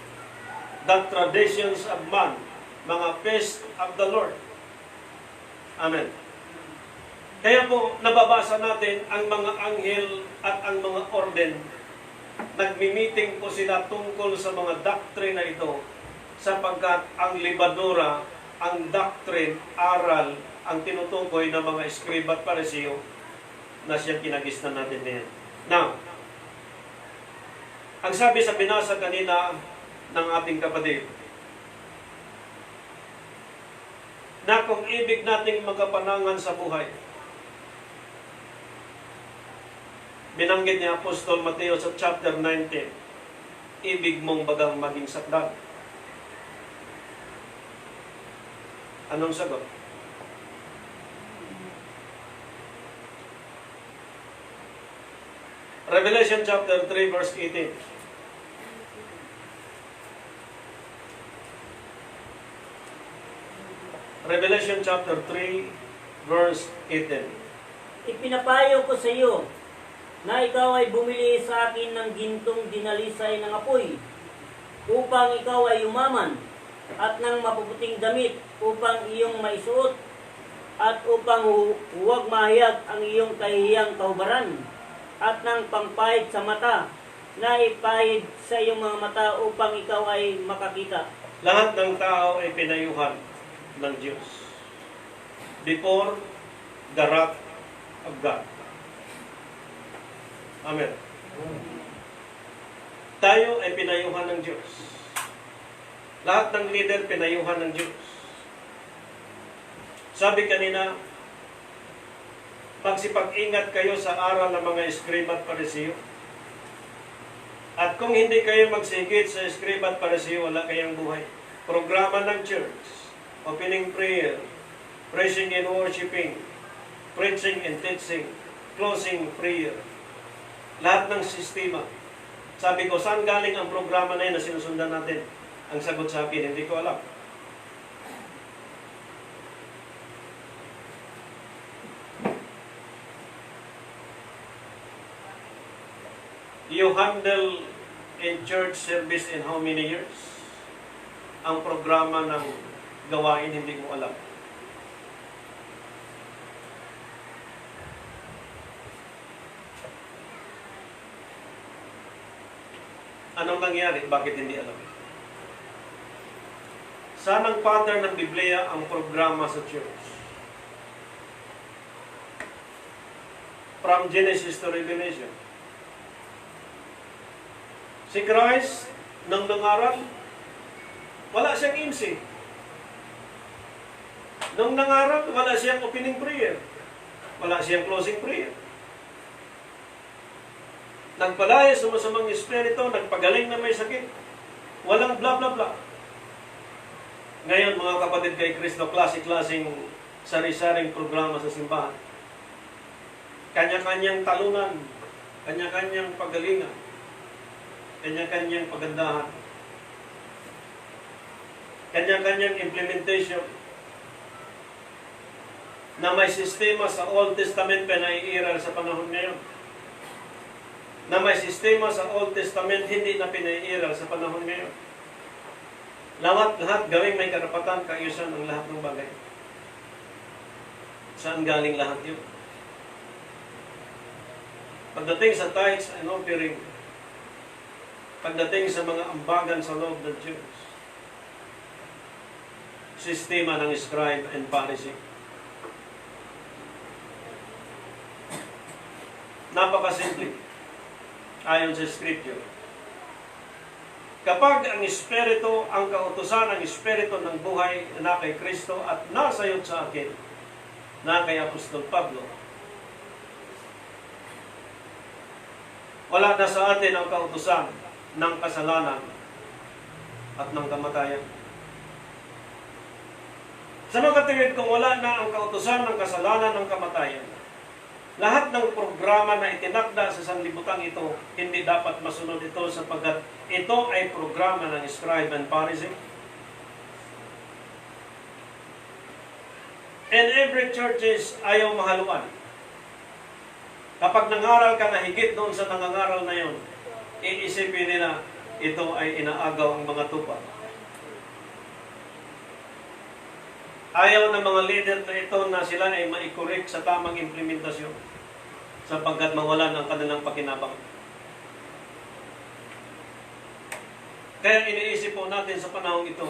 Speaker 1: the traditions of man, mga feast of the Lord. Amen. Kaya po, nababasa natin ang mga anghel at ang mga orden. Nagmi-meeting po sila tungkol sa mga doctrine na ito sapagkat ang libadura, ang doctrine, aral, ang tinutukoy ng mga Eskriba at Pariseo na siyang kinagisnan natin ngayon. Now, ang sabi sa binasa kanina ng ating kapatid, na kung ibig nating magkapanangan sa buhay, binanggit ni Apostol Mateo sa chapter 19, ibig mong bagang maging sakdal. Anong sagot? Revelation chapter 3 verse 18. Revelation chapter 3 verse 18.
Speaker 3: Ipinapayo ko sa iyo na ikaw ay bumili sa akin ng gintong dinalisay ng apoy, upang ikaw ay umaman, at ng mapuputing damit upang iyong maisuot, at upang huwag mahiyag ang iyong kahihiyang kaubaran, at ng pangpahid sa mata, na ipahid sa iyong mga mata upang ikaw ay makakita.
Speaker 1: Lahat ng tao ay pinayuhan ng Diyos before the wrath of God. Amen. Tayo ay pinayuhan ng Diyos. Lahat ng leader pinayuhan ng Diyos. Sabi kanina, magsipag-ingat kayo sa aral ng mga Eskriba at Pariseo. At kung hindi kayo magsigit sa Eskriba at Pariseo, wala kayong buhay. Programa ng church, opening prayer, praising and worshiping, preaching and teaching, closing prayer. Lahat ng sistema. Sabi ko, saan galing ang programa na yun na sinusundan natin? Ang sagot sa akin, hindi ko alam. You handle in church service in how many years? Ang programa ng gawain, hindi mo alam. Anong nangyari? Bakit hindi alam? Saan ang pattern ng Biblia ang programa sa church? From Genesis to Revelation. Si Christ, nang nangaral, wala siyang MC. Nung nangaral, wala siyang opening prayer. Wala siyang closing prayer. Nagpalaya sa masamang espiritu, nagpagaling na may sakit. Walang bla bla bla. Ngayon, mga kapatid kay Kristo, klase-klaseng sari-saring programa sa simbahan. Kanya-kanyang talunan, kanya-kanyang pagalingan, kanya-kanyang pagandahan, kanya-kanyang implementation na may sistema sa Old Testament pa naiiral sa panahon ngayon. Na may sistema sa Old Testament hindi na pinaiiral sa panahon ngayon. Lahat gawing may karapatan, kaayusan ang lahat ng bagay. Saan galing lahat yun? Pagdating sa tithes and offering, pagdating sa mga ambagan sa loob ng Diyos, sistema ng scribe and Pharisee. Napakasimple. Ayon sa Scripture. Kapag ang Espiritu, ang kautusan ng Espiritu ng buhay na kay Kristo at nasayod sa akin, na kay Apostol Pablo, wala na sa atin ang kautusan ng kasalanan at ng kamatayan. Sa mga katigid, kung wala na ang kautusan ng kasalanan ng kamatayan, lahat ng programa na itinakda sa sanlibutan ito, hindi dapat masunod ito sapagkat ito ay programa ng scribe and Pharisee. And every churches ayaw mahaluan. Kapag nangaral ka na higit doon sa nangangaral na yon, iisipin nila ito ay inaagaw ang mga tupa. Ayaw ng mga leader na ito na sila ay maikorek sa tamang implementasyon sapagkat mawalan ang kanilang pakinabang. Kaya iniisip po natin sa panahon ito,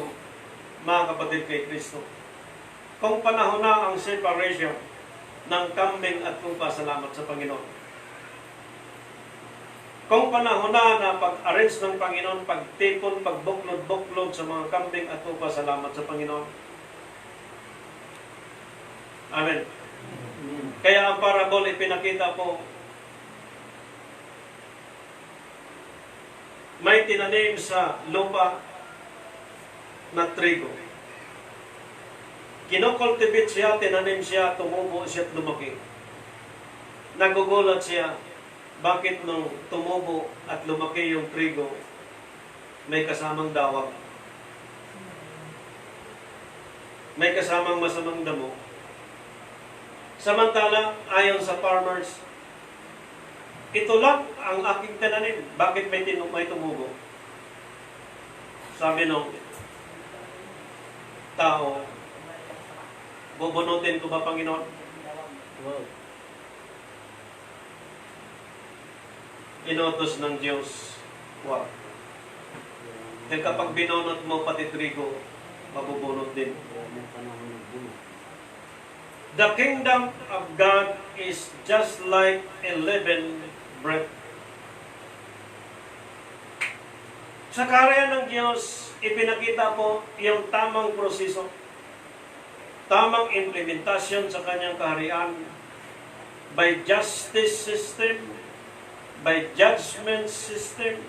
Speaker 1: mga kapatid kay Kristo, kung panahon na ang separation ng kambing at tupa, salamat sa Panginoon. Kung panahon na pag-arrange ng Panginoon, pagtipon, pagbuklod-buklod sa mga kambing at tupa, salamat sa Panginoon. Amen. Kaya ang parable ipinakita po, may tinanim sa lupa na trigo. Kinokultivate siya, tinanim siya, tumubo siya at lumaki. Nagugulat siya, bakit nung tumubo at lumaki yung trigo, may kasamang dawag. May kasamang masamang damo. Samantala, ayon sa farmers, ito lang ang aking tinanim. Bakit may tumubo? Sabi nung tao, bubunutin ko ba, Panginoon?
Speaker 3: Wow.
Speaker 1: Inutos ng Diyos. Wow. Dahil kapag binunot mo pati trigo, mabubunot din. The kingdom of God is just like a leavened bread. Sa kaharian ng Diyos, ipinakita po yung tamang proseso, tamang implementasyon sa kanyang kaharian by justice system, by judgment system,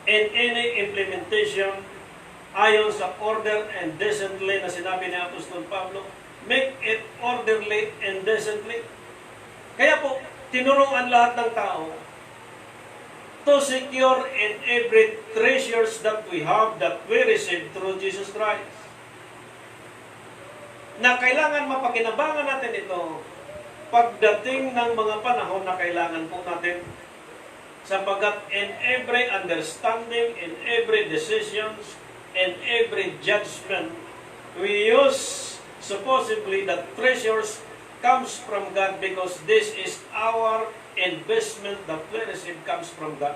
Speaker 1: and any implementation ayon sa order and decently na sinabi ni Apostol Pablo, make it orderly and decently. Kaya po, tinuruan lahat ng tao to secure in every treasures that we have, that we receive through Jesus Christ. Na kailangan mapakinabangan natin ito pagdating ng mga panahon na kailangan po natin, sapagkat in every understanding, in every decisions, in every judgment, we use supposedly that treasures comes from God because this is our investment that we receive comes from God.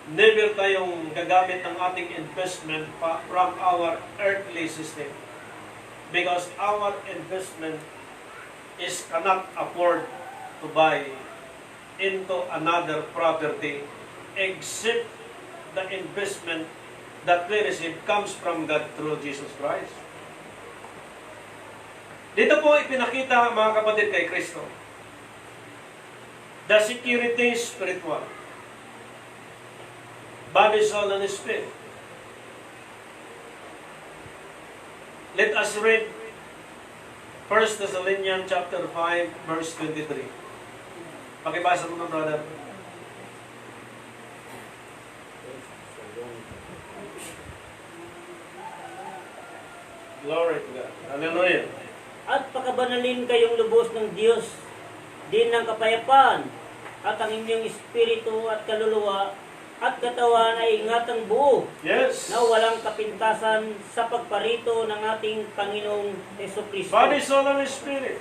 Speaker 1: Never tayong gagamit ng ating investment from our earthly system because our investment is cannot afford to buy into another property except the investment that we receive comes from God through Jesus Christ. Dito po ipinakita, mga kapatid, kay Kristo, the security spiritual, body, soul, and spirit. Let us read 1 Thessalonians chapter 5, verse 23. Pakibasa mo na, brother. Glory to God. Hallelujah.
Speaker 3: At pakabanalin kayong lubos ng Diyos, din ng kapayapaan, at ang inyong espiritu at kaluluwa at katawan ay ingatang buo,
Speaker 1: Yes.
Speaker 3: na walang kapintasan sa pagparito ng ating Panginoong Jesucristo.
Speaker 1: Body, soul, and spirit.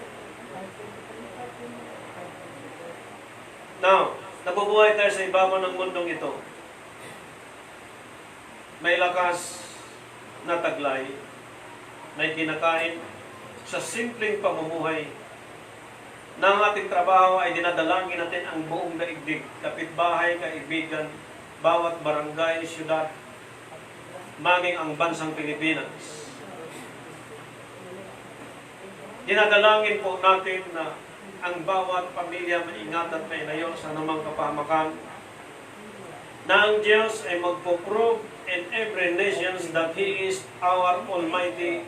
Speaker 1: Now, nabubuhay tayo sa ibabaw ng mundong ito. May lakas na taglay, may kinakain sa simpleng pamumuhay. Na ang ating trabaho ay dinadalangin natin ang buong daigdig, kapitbahay, kaibigan, bawat barangay, syudad, maging ang bansang Pilipinas. Dinadalangin po natin na ang bawat pamilya maingat at mainayo sa namang kapahamakan, na ang Diyos ay magpo-prove in every nation that He is our Almighty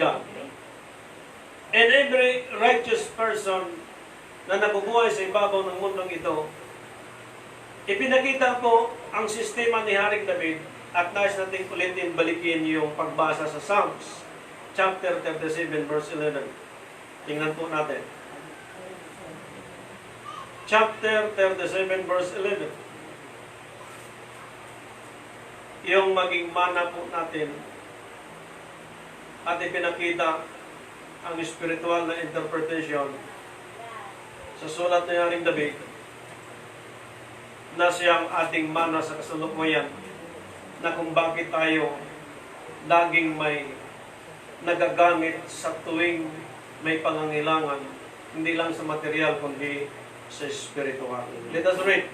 Speaker 1: God. And every righteous person na nabubuhay sa ibabaw ng mundong ito, ipinakita po ang sistema ni Haring David at nais natin ulitin balikin yung pagbasa sa Psalms chapter 37 verse 11. Tingnan po natin. Chapter 37 verse 11. Yung maging mana po natin at ipinakita ang spiritual na interpretation sa sulat ni Haring David na siyang ating mana sa kasalukuyan na kung bakit tayo laging may nagagamit sa tuwing may pangangailangan, hindi lang sa material kundi sa spiritual. Let us read.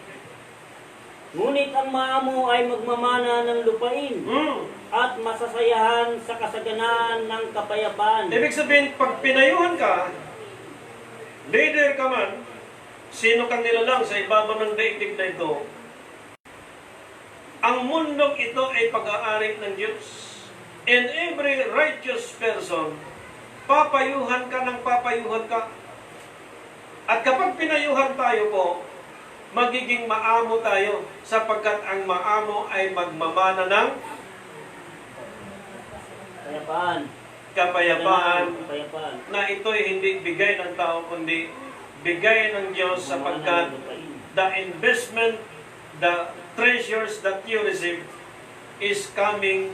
Speaker 3: Ngunit ang maamo ay magmamana ng lupain at masasayahan sa kasaganaan ng kapayapaan.
Speaker 1: Ibig sabihin, pag pinayuhan ka, leader ka man, sino kang nilalang sa ibabaw ng daigdig na ito, ang mundong ito ay pag-aari ng Diyos. And every righteous person, papayuhan ka ng papayuhan ka. At kapag pinayuhan tayo po, magiging maamo tayo sapagkat ang maamo ay magmamana ng kapayapaan na ito'y hindi bigay ng tao kundi bigay ng Diyos sapagkat the investment, the treasures that you receive is coming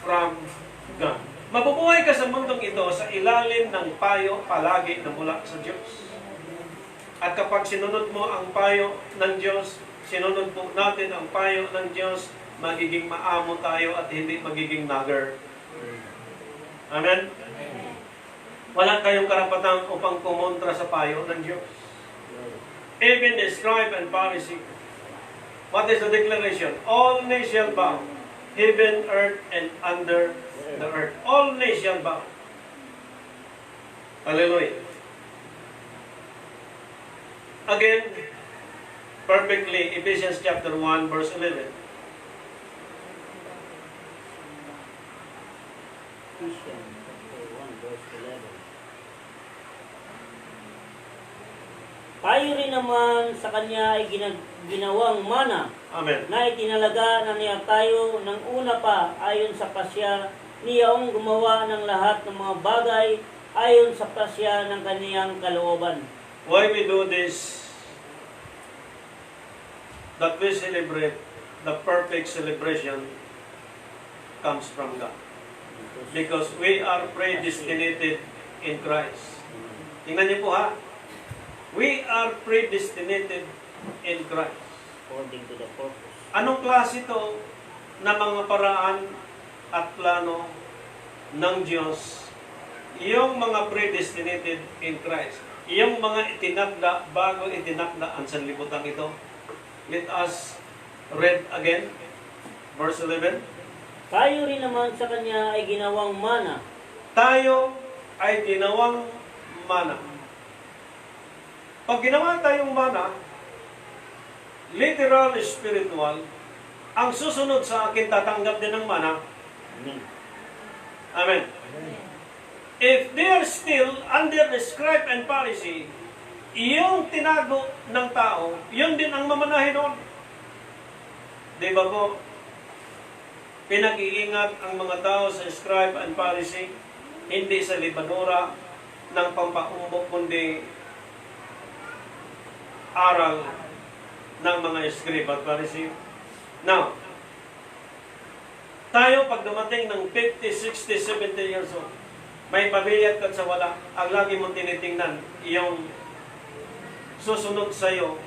Speaker 1: from God. Mabubuhay ka sa mundong ito sa ilalim ng payo palagi na mula sa Diyos. At kapag sinunod mo ang payo ng Diyos, sinunod po natin ang payo ng Diyos, magiging maamo tayo at hindi magiging nagger. Amen? Wala kayong karapatan upang kumontra sa payo ng Diyos. Even the scribe and Pharisee. What is the declaration? All knees shall bow. Heaven, earth, and under the earth. All knees shall bow. Hallelujah. Again, perfectly, Ephesians chapter 1, verse 11.
Speaker 3: Ephesians chapter 1, verse 11. Tayo rin naman sa Kanya ay ginawang mana
Speaker 1: Amen.
Speaker 3: na itinalaga na niya tayo ng una pa ayon sa pasya niyaong gumawa ng lahat ng mga bagay ayon sa pasya ng kaniyang kalooban.
Speaker 1: Why we do this? That we celebrate the perfect celebration comes from God. Because we are predestinated in Christ. Tingnan niyo po ha. We are predestinated in Christ.
Speaker 3: According to the purpose.
Speaker 1: Anong klase ito na mga paraan at plano ng Diyos? Yung mga predestinated in Christ. Yung mga itinakda bago itinakda ang sanlibutan ito. Let us read again. Verse 11.
Speaker 3: Tayo rin naman sa Kanya ay ginawang mana.
Speaker 1: Tayo ay ginawang mana. Pag ginawa tayong mana, literal, spiritual, ang susunod sa akin tatanggap din ng mana.
Speaker 3: Amen.
Speaker 1: Amen. If they are still under the scribe and Pharisee, yung tinago ng tao, yun din ang mamanahin doon. Di ba po? Pinag-iingat ang mga tao sa scribe and Pharisee, hindi sa libadura ng pampaumbok, kundi aral ng mga scribe at Pharisee. Now, tayo pag dumating ng 50, 60, 70 years old, may pamilya at sa wala, ang lagi mong tinitingnan, yung susunod sa iyo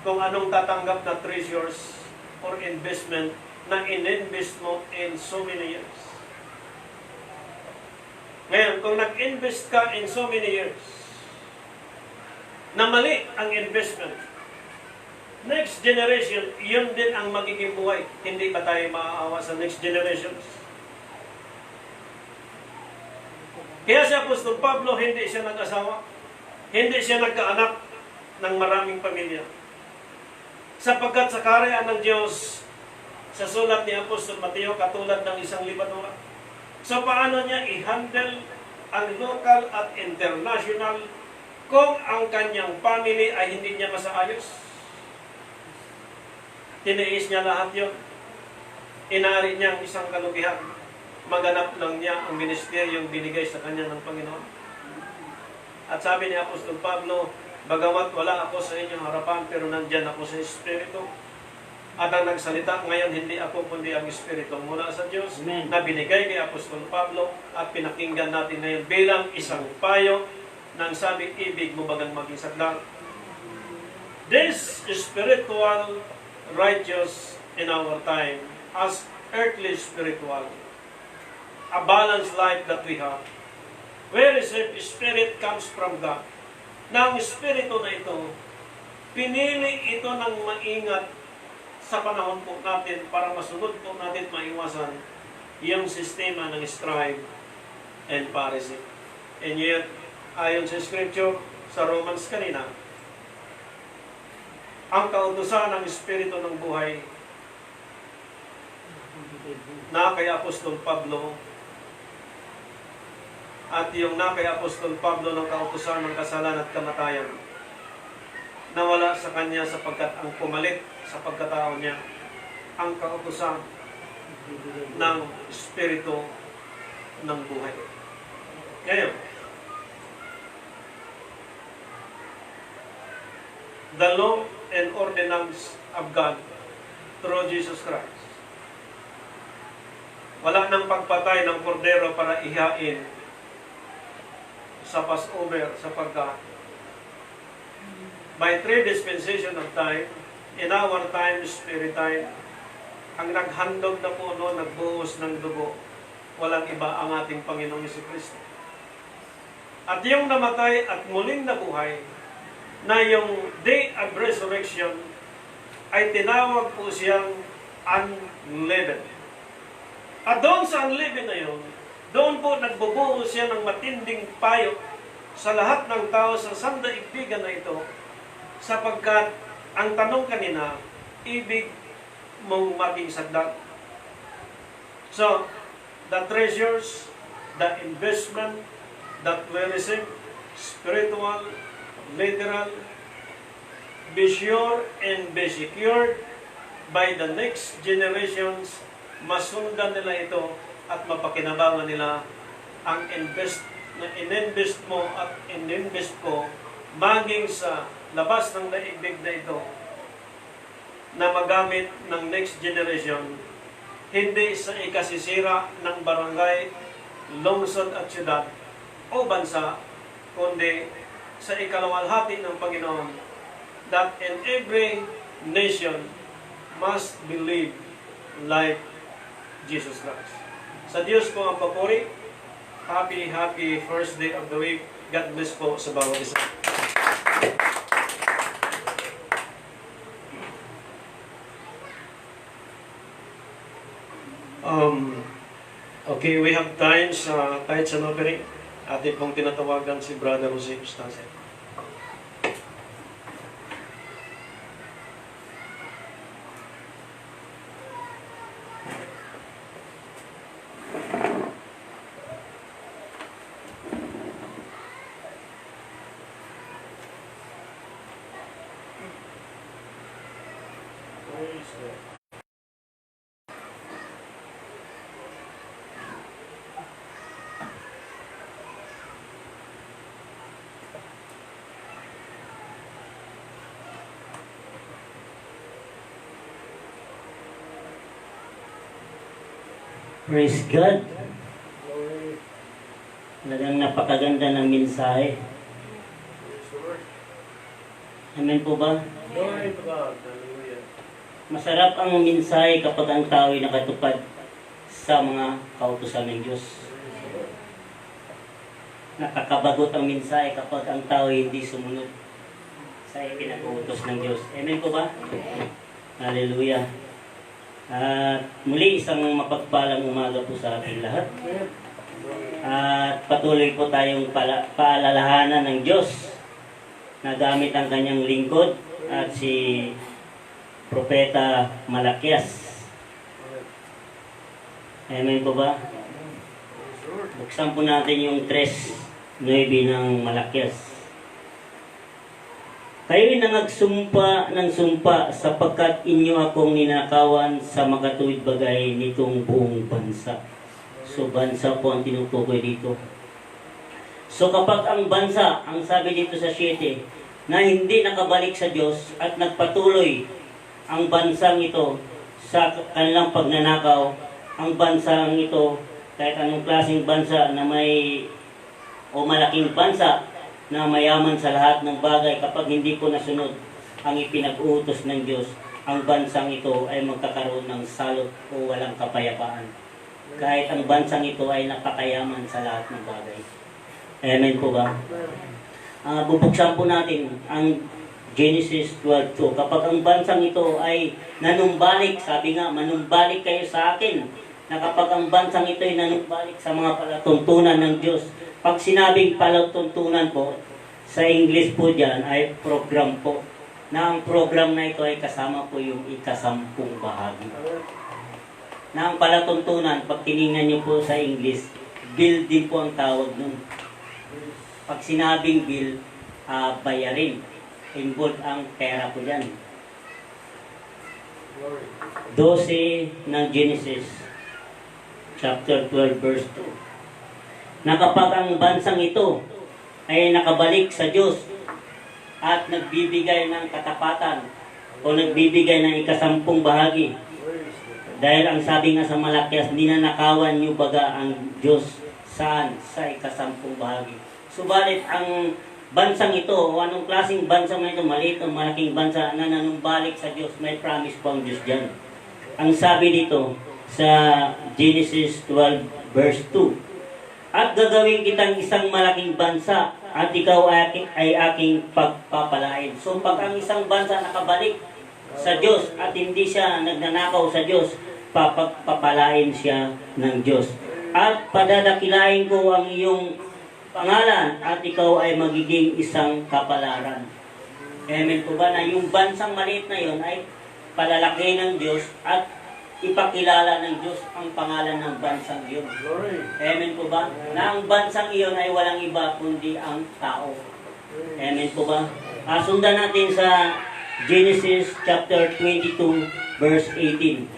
Speaker 1: kung anong tatanggap na treasures or investment na in-invest mo in so many years. Ngayon, kung nag-invest ka in so many years, na mali ang investment, next generation, yun din ang magiging buhay. Hindi ba tayo maaawa sa next generations? Kaya si Apostol Pablo, hindi siya nag-asawa. Hindi siya nagkaanak ng maraming pamilya. Sapagkat sa kaharian ng Diyos, sa sulat ni Apostol Mateo, katulad ng isang libadura. So paano niya i-handle ang local at international kung ang kanyang family ay hindi niya masaayos? Tiniis niya lahat yun. Inari niya ang isang kalugihan. Maganap lang niya ang ministeryong binigay sa kanya ng Panginoon. At sabi ni Apostol Pablo, bagamat wala ako sa inyong harapan, pero nandyan ako sa Espiritu. At ang nagsalita ngayon, hindi ako kundi ang Espiritu mula sa Diyos
Speaker 3: Amen.
Speaker 1: na binigay kay Apostol Pablo at pinakinggan natin ngayon bilang isang payo ng sabing ibig mo bagang maging sadlang. This spiritual righteous in our time as earthly spiritual, a balanced life that we have, where is if spirit comes from God. Na ang Espiritu na ito, pinili ito ng maingat sa panahon po natin para masunod po natin maiwasan yung sistema ng scribe and Pharisee. And yet, ayon sa Scripture, sa Romans kanina, ang kautusan ng Espiritu ng buhay na kay Apostol Pablo at yung na kay Apostol Pablo ng kautusan ng kasalan at kamatayan nawala sa kanya sapagkat ang pumalit sa pagkatao niya ang kautusan ng Espiritu ng buhay. Ngayon, the law and ordinance of God through Jesus Christ. Wala nang pagpatay ng kordero para ihain sa Passover sapagkat by 3 dispensation of time, in our time, spirit time, ang naghandog na po noon, nagbuhos ng dugo, walang iba ang ating Panginoong Jesucristo. At yung namatay at muling nabuhay, na yung day of resurrection, ay tinawag po siyang unleavened. At doon sa unleavened na yun, doon po nagbubuhos siya ng matinding payo sa lahat ng tao sa sandaigdigan na ito, sapagkat ang tanong kanina, ibig mong maging sadlang. So, the treasures, the investment that we receive, spiritual, literal, be sure and be secured by the next generations, masundan nila ito at mapakinabangan nila ang in-invest mo at in-invest ko maging sa labas ng daigdig na ito na magamit ng next generation, hindi sa ikasisira ng barangay, lungsod at syudad o bansa, kundi sa ikaluwalhati ng Panginoon, that in every nation must believe like Jesus Christ. Sa Diyos po ang papuri. Happy first day of the week. God bless po sa bawat isa. Okay, we have time sa tithes and offering. Atin pong tinatawagan si Brother Jose Constance.
Speaker 3: Praise God. Talagang napakaganda ng mensahe. Amen po ba?
Speaker 1: Glory to God. Hallelujah.
Speaker 3: Masarap ang mensahe kapag ang tao ay nakatupad sa mga kautusan ng Diyos. Nakakabagot ang mensahe kapag ang tao ay hindi sumunod sa ipinag-uutos ng Diyos. Amen po ba? Hallelujah. At muli isang mapagpalang umaga po sa ating lahat. At patuloy po tayong paalalahanan ng Diyos na gamit ang kanyang lingkod at si Propeta Malakias. Amen po ba? Buksan po natin yung 3:9 ng Malakias. Kayo'y nagsumpa ng sumpa sapagkat inyo akong ninakawan sa makatuwid bagay nitong buong bansa. So, bansa po ang tinutukoy dito. So, kapag ang bansa, ang sabi dito sa 7, na hindi nakabalik sa Diyos at nagpatuloy ang bansang ito sa kanilang pagnanakaw, ang bansang ito, kahit anong klaseng bansa na may o malaking bansa na mayaman sa lahat ng bagay, kapag hindi po nasunod ang ipinag-uutos ng Diyos, ang bansang ito ay magkakaroon ng salot o walang kapayapaan. Kahit ang bansang ito ay napakayaman sa lahat ng bagay. Amen po ba? Bubuksan po natin ang Genesis 12:2. Kapag ang bansang ito ay nanumbalik, sabi nga, manumbalik kayo sa akin, na kapag ang bansang ito ay nanumbalik sa mga palatuntunan ng Diyos. Pag sinabing palatuntunan po, sa English po dyan ay program po. Na ang program na ito ay kasama po yung ika-10 bahagi. Na ang palatuntunan, pag tinignan nyo po sa English, bill din po ang tawag nun. Pag sinabing bill, bayarin. Involved ang pera po dyan. 12 ng Genesis, chapter 12, verse 2. Na kapag ang bansang ito ay nakabalik sa Diyos at nagbibigay ng katapatan o nagbibigay ng ika-10 bahagi, dahil ang sabi nga sa Malakias, ninanakawan niyo baga ang Diyos saan? Sa ika-10 bahagi. Subalit ang bansang ito, o anong klaseng bansang ito, maliit o malaking bansa na nanumbalik sa Diyos, may promise po ang Diyos dyan. Ang sabi dito sa Genesis 12 verse 2, at gagawin kitang isang malaking bansa at ikaw ay aking pagpapalain. So pag ang isang bansa nakabalik sa Diyos at hindi siya nagnanakaw sa Diyos, papapalain siya ng Diyos. At padadakilain ko ang iyong pangalan at ikaw ay magiging isang kapalaran. Amen po ba na yung bansang maliit na yon ay palalaki ng Diyos at ipakilala ng Diyos ang pangalan ng bansang iyon. Amen po ba? Na ang bansang iyon ay walang iba kundi ang tao. Amen po ba? Sundan natin sa Genesis chapter 22 verse 18.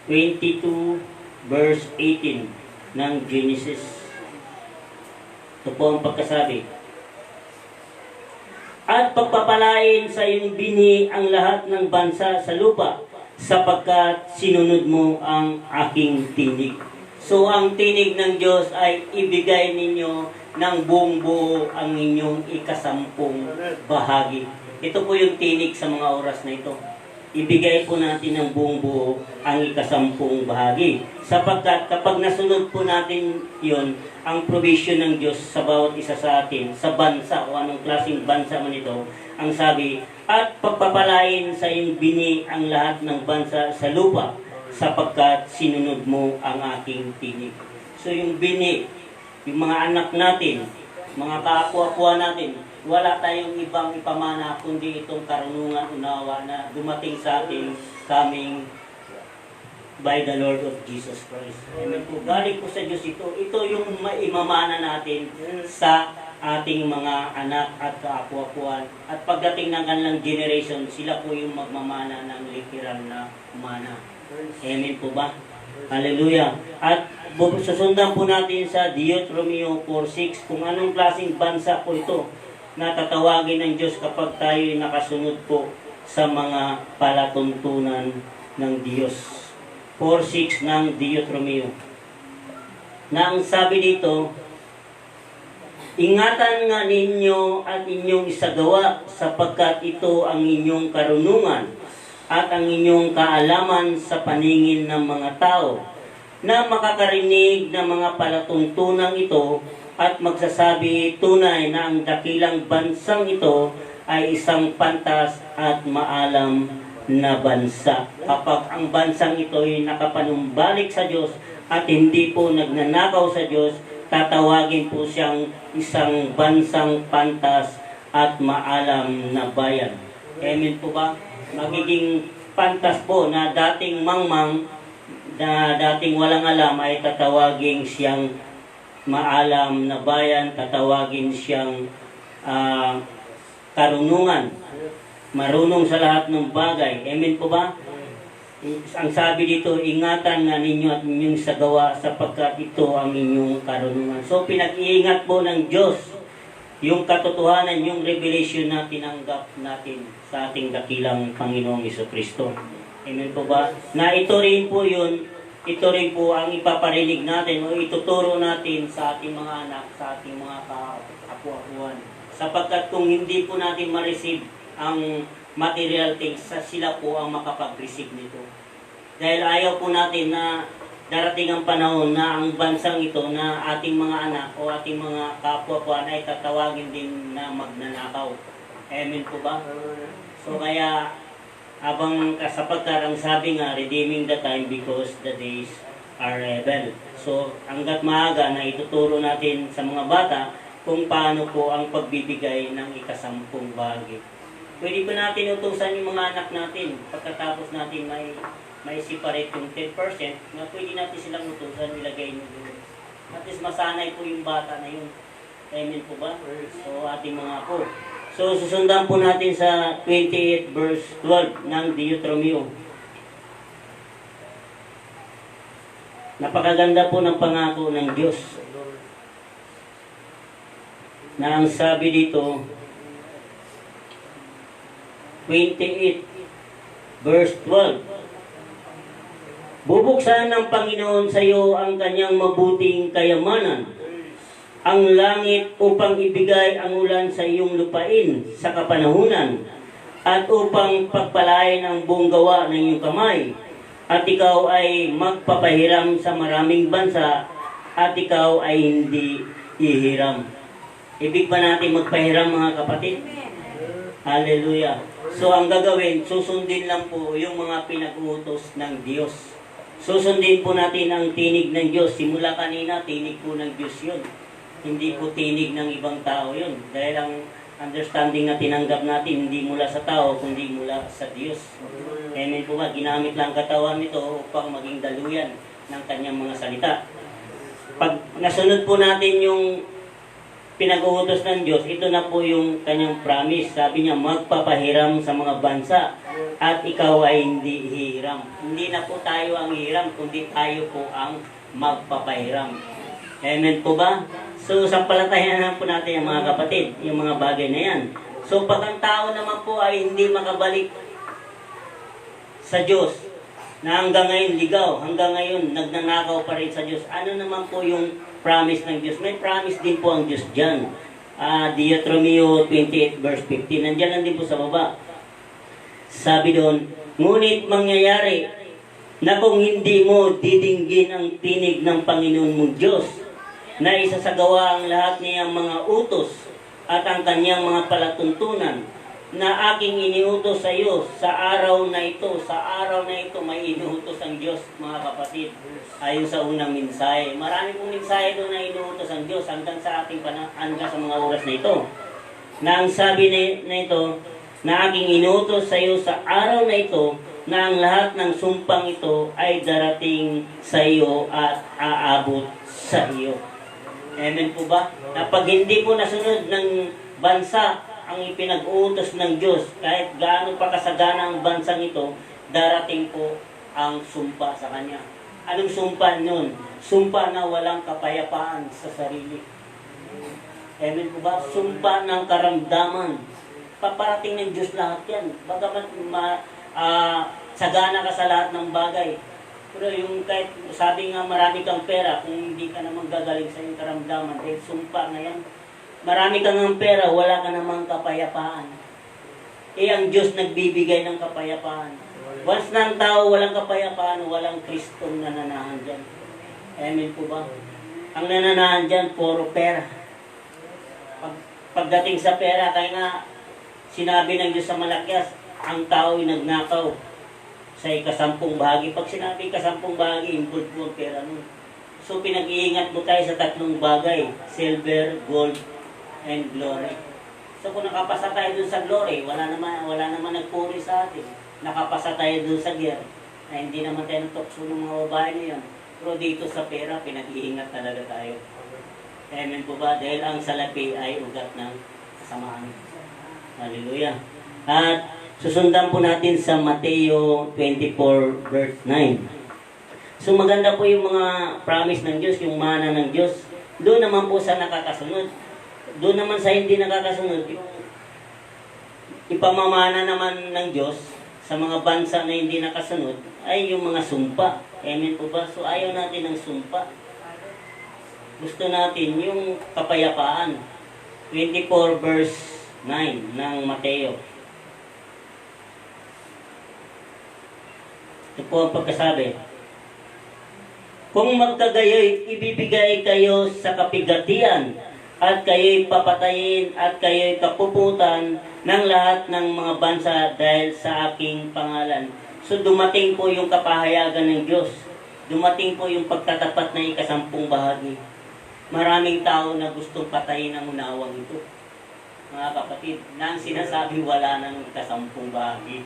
Speaker 3: 22 verse 18 ng Genesis. Ito po ang pagkasabi. At pagpapalain sa iyong bini ang lahat ng bansa sa lupa, sapagkat sinunod mo ang aking tinig. So ang tinig ng Diyos ay ibigay ninyo ng buong buo ang inyong ika-10 bahagi. Ito po yung tinig sa mga oras na ito. Ibigay po natin ng buong buo ang ika-10 bahagi. Sapagkat kapag nasunod po natin yon, ang provision ng Diyos sa bawat isa sa atin, sa bansa o anong klaseng bansa man ito, ang sabi, at pagpapalain sa iyong bini ang lahat ng bansa sa lupa, sapagkat sinunod mo ang aking tinig. So yung bini, yung mga anak natin, mga kaapwa-apwa natin, wala tayong ibang ipamana kundi itong karunungan unawa na dumating sa ating coming by the Lord of Jesus Christ. Amen po. Galing po sa Diyos ito. Ito yung maimamana natin sa ating mga anak at kaapwa-apwan. At pagdating ng kanilang generation, sila po yung magmamana ng literal na mana. Amen po ba? Hallelujah. At susundan po natin sa Deuteronomy 4:6 kung anong klaseng bansa po ito na tatawagin ng Diyos kapag tayo nakasunod po sa mga palatuntunan ng Diyos. 4:6 ng Deuteronomy. Na ang sabi dito, ingatan nga ninyo at inyong isagawa sapagkat ito ang inyong karunungan at ang inyong kaalaman sa paningin ng mga tao na makakarinig ng mga palatuntunang ito at magsasabi tunay na ang dakilang bansang ito ay isang pantas at maalam na bansa. Kapag ang bansang ito ay nakapanumbalik sa Diyos at hindi po nagnanakaw sa Diyos, tatawagin po siyang isang bansang pantas at maalam na bayan. Amen po ba? Magiging pantas po na dating mangmang, na dating walang alam ay tatawagin siyang maalam na bayan, tatawagin siyang karunungan, marunong sa lahat ng bagay. Amen po ba? Ang sabi dito, ingatan nga ninyo at inyong sagawa sapagkat ito ang inyong karunungan. So pinag-iingat po ng Diyos yung katotohanan, yung revelation na tinanggap natin sa ating dakilang Panginoong Jesucristo. Amen po ba? Na ito rin po yun, ito rin po ang ipaparinig natin o ituturo natin sa ating mga anak, sa ating mga kaapu-apuan. Sapagkat kung hindi po natin ma-receive ang material things, sila po ang makapag-receive nito. Dahil ayaw po natin na darating ang panahon na ang bansang ito na ating mga anak o ating mga kapwa-puan ay tatawagin din na magnanakaw. Amen po ba? So kaya, sapagkat ang sabi nga, redeeming the time because the days are evil. So hanggat maaga na ituturo natin sa mga bata kung paano po ang pagbibigay ng ikasampung bahagi. Pwede pa natin utusan yung mga anak natin pagkatapos natin may separate yung 10% na pwede natin silang utusan, ilagay nyo doon. At least masanay po yung bata na yun. Amen po ba? So ating mga po. So susundan po natin sa 28 verse 12 ng Deuteronomio. Napakaganda po ng pangako ng Diyos. Na ang sabi dito, 28 verse 12. Bubuksan ng Panginoon sa iyo ang kanyang mabuting kayamanan, ang langit upang ibigay ang ulan sa iyong lupain sa kapanahunan, at upang pagpalain ang buong gawa ng iyong kamay, at ikaw ay magpapahiram sa maraming bansa, at ikaw ay hindi ihiram. Ibig ba natin magpahiram, mga kapatid? Hallelujah. So ang gagawin, susundin lang po yung mga pinag-uutos ng Diyos. Susundin po natin ang tinig ng Diyos. Simula kanina, tinig po ng Diyos yun. Hindi po tinig ng ibang tao yun. Dahil ang understanding na tinanggap natin, hindi mula sa tao, kundi mula sa Diyos. Amen po ba? Ginamit lang katawan nito upang maging daluyan ng kanyang mga salita. Pag nasunod po natin yung pinag-uutos ng Diyos, ito na po yung kanyang promise. Sabi niya, magpapahiram sa mga bansa at ikaw ay hindi hihiram. Hindi na po tayo ang hihiram, kundi tayo po ang magpapahiram. Amen po ba? So, sampalatayan na po natin yung mga kapatid, yung mga bagay na yan. So, pag ang tao naman po ay hindi makabalik sa Diyos, na hanggang ngayon ligaw, hanggang ngayon nagnanakaw pa rin sa Diyos, ano naman po yung promise ng Diyos? May promise din po ang Diyos dyan. Deuteronomio 28 verse 15. Nandiyan lang din po sa baba. Sabi doon, ngunit mangyayari na kung hindi mo didinggin ang tinig ng Panginoon mong Diyos, na isasagawa ang lahat niyang mga utos at ang kanyang mga palatuntunan na aking iniutos sa iyo sa araw na ito. Sa araw na ito may inuutos ang Diyos, mga kapatid. Ayon sa unang mensahe. Marami pong mensahe doon na inuutos ang Diyos hanggang sa ating hanggang sa mga oras na ito. Na ang sabi na ito, na aking inuutos sa iyo sa araw na ito, na ang lahat ng sumpang ito ay darating sa iyo at aabot sa iyo. Amen po ba? Na pag hindi po nasunod ng bansa ang ipinag-uutos ng Diyos, kahit gaano pa kasagana ang bansang ito, darating po ang sumpa sa Kanya. Anong sumpa nun? Sumpa na walang kapayapaan sa sarili. Amen po ba? Sumpa ng karamdaman. Paparating ng Diyos lahat yan. Bagamat sagana ka sa lahat ng bagay. Pero yung kahit sabi nga marami kang pera, kung hindi ka naman gagaling sa iyong karamdaman, dahil sumpa na yan. Marami kang ng pera, wala ka namang kapayapaan. Ang Diyos nagbibigay ng kapayapaan. Once na ang tao walang kapayapaan, walang Kristong nananahan dyan. Amen po ba? Ang nananahan dyan, puro pera. Pagdating sa pera, kaya nga sinabi ng Diyos sa Malakyas, ang tao ay nagnakaw sa ikasampung bahagi. Pag sinabi ikasampung bahagi, involved mo ang pera nun. So pinag-iingat mo tayo sa tatlong bagay, silver, gold, and glory. So kung nakapasa tayo dun sa glory, wala naman nagpuri sa atin. Nakapasa tayo dun sa gear, na hindi naman tayo natokso ng mga babae na yun. Pero dito sa pera, pinag-iingat talaga tayo. Amen po ba? Dahil ang salapi ay ugat ng kasamaan. Hallelujah. At susundan po natin sa Mateo 24 verse 9. So maganda po yung mga promise ng Diyos, yung mana ng Diyos. Doon naman po sa nakakasunod. Doon naman sa hindi nakakasunod, yung ipamamana naman ng Diyos sa mga bansa na hindi nakasunod ay yung mga sumpa. Amen po ba? So ayaw natin ng sumpa. Gusto natin yung kapayapaan. 24 verse 9 ng Mateo. Ito po ang pagkasabi. Kung magkagayoy, ibibigay kayo sa kapigatian at kayo'y papatayin at kayo'y kapuputan ng lahat ng mga bansa dahil sa aking pangalan. So dumating po yung kapahayagan ng Diyos. Dumating po yung pagtatapat na ikasampung bahagi. Maraming tao na gustong patayin ang unawang ito. Mga kapatid, na ang sinasabi wala ng ikasampung bahagi.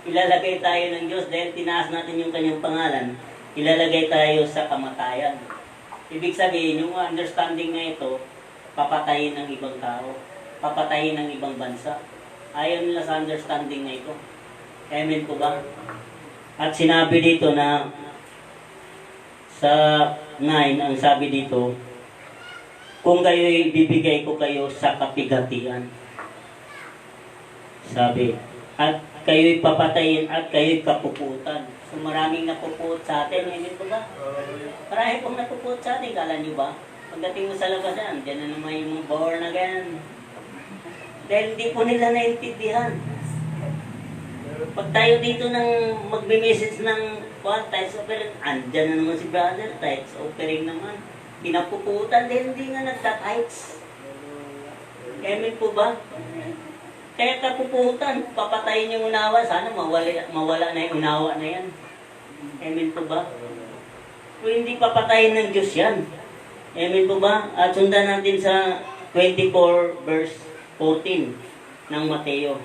Speaker 3: Ilalagay tayo ng Diyos dahil tinaas natin yung kanyang pangalan. Ilalagay tayo sa kamatayan. Ibig sabihin, yung understanding na ito, papatayin ng ibang tao, papatayin ng ibang bansa. Ayaw nila sa understanding na ito. Amen po ba? At sinabi dito na sa 9, ang sabi dito, kung kayo'y bibigay ko kayo sa kapigatian. Sabi, at kayo'y papatayin at kayo'y kapuputan. So maraming napupuot sa atin. Amen po ba? Marami pong napupuot sa atin. Kala nyo ba? Pagdating mo sa labasan, dyan na naman yung mga bawar na ganyan. Dahil hindi po nila naintindihan. Pag tayo dito nang magbe-message ng tides offering, andyan na naman si brother, tides offering naman. Pinapuputan dahil hindi nga nagta-tides. Amen po ba? Kaya kapuputan, papatayin yung unawa, sana mawala na yung unawa na yan. Amen po ba? Kung hindi papatayin ng Diyos yan. Amen po ba? At sundan natin sa 24 verse 14 ng Mateo.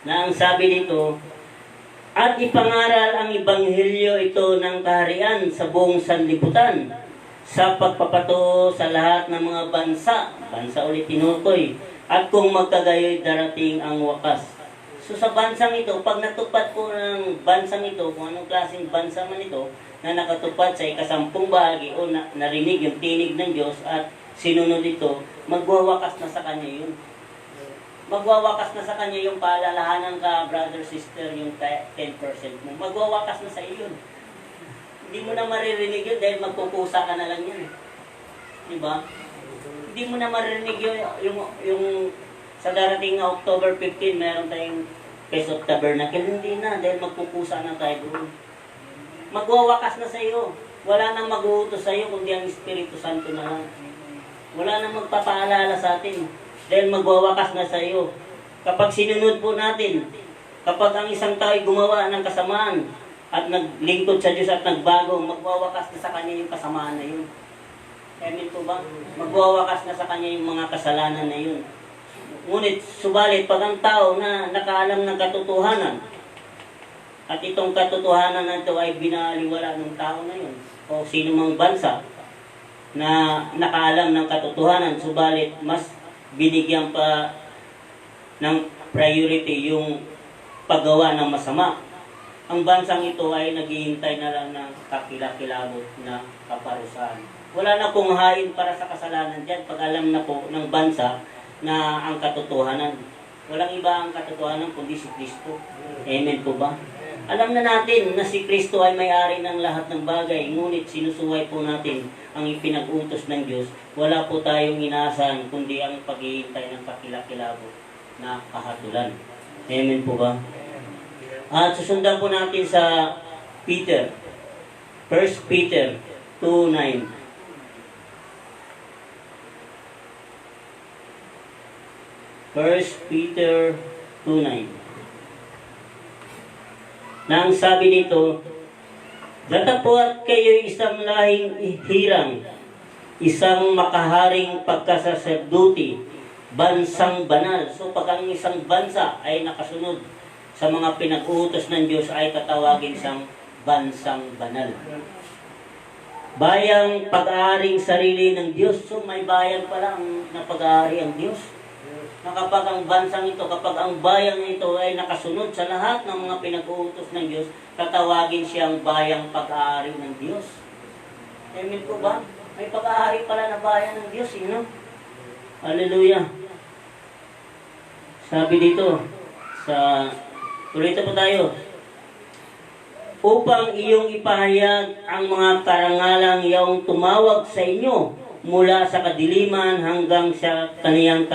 Speaker 3: Na ang sabi dito, at ipangaral ang ebanghelyo ito ng kaharian sa buong sanlibutan sa pagpapato sa lahat ng mga bansa ulit tinukoy, at kung magkagayoy darating ang wakas. So sa bansang ito, pag natupad po ng bansang ito, kung anong klaseng bansa man ito, na nakatupad sa ikasampung bahagi o narinig yung tinig ng Diyos at sinunod ito, magwawakas na sa kanya yun. Magwawakas na sa kanya yung paalalahanan ka, brother, sister, yung 10% mo. Magwawakas na sa iyo yun. Hindi mo na maririnig yun dahil magpupusa ka na lang yan. Diba? Hindi mo na maririnig yun, yung sa darating na October 15, meron tayong Feast of Tabernacle. Hindi na, dahil magpupusa na tayo doon. Magwawakas na sa iyo. Wala nang mag-uutos sa iyo kundi ang Espiritu Santo na lang. Wala nang magpapaalala sa atin dahil magwawakas na sa iyo. Kapag sinunod po natin, kapag ang isang tao ay gumawa ng kasamaan at naglingkod sa Diyos at nagbago, magwawakas na sa kanya yung kasamaan na yun. Amen po ba? Magwawakas na sa kanya yung mga kasalanan na yun. Ngunit, subalit, pag ang tao na nakaalam ng katotohanan, at itong katotohanan na ito ay binaliwala ng tao na yun, o sino mang bansa na nakaalam ng katotohanan, subalit mas binigyan pa ng priority yung paggawa ng masama. Ang bansang ito ay naghihintay na lang ng kakilakilabot na kaparusahan. Wala na pong hain para sa kasalanan dyan pag alam na po ng bansa na ang katotohanan. Walang iba ang katotohanan kundi si Kristo. Amen po ba? Alam na natin na si Kristo ay may-ari ng lahat ng bagay, ngunit sinusuway po natin ang ipinag-utos ng Diyos. Wala po tayong inaasahan kundi ang paghihintay ng kakilakilabot na kahatulan. Amen po ba? At susundan po natin sa Peter. 1 Peter 2:9. 1 Peter 2:9. Na ang sabi dito, datapwat kayo isang lahing hirang, isang makaharing pagkasaserduti, bansang banal. So pag ang isang bansa ay nakasunod sa mga pinag-uutos ng Diyos ay tatawagin siyang bansang banal. Bayang pag-aaring sarili ng Diyos. So may bayan pala na pag-aari ang Diyos. Na kapag ang bansang ito, kapag ang bayang ito ay nakasunod sa lahat ng mga pinag-uutos ng Diyos, tatawagin siyang bayang pag-aari ng Diyos. Amen po ba? May pag-aari pala na bayan ng Diyos, no? Hallelujah. Sabi dito, ulit po tayo. Upang iyong ipahayag ang mga karangalang iyong tumawag sa inyo mula sa kadiliman hanggang sa kaniyang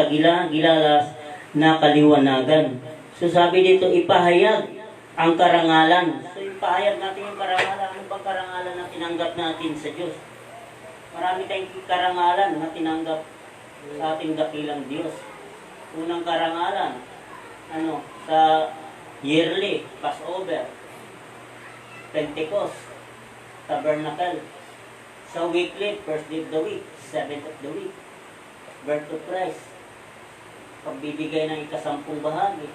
Speaker 3: gilalas na kaliwanagan. So sabi dito, ipahayag ang karangalan. So ipahayag natin yung karangalan. Ano bang karangalan na tinanggap natin sa Diyos? Marami tayong karangalan na tinanggap sa ating dakilang Diyos. Unang karangalan, sa yearly, Passover, Pentecost, Tabernacle, sa weekly, first day of the week, seventh of the week, birth of Christ, pagbibigay ng ikasampung bahagi,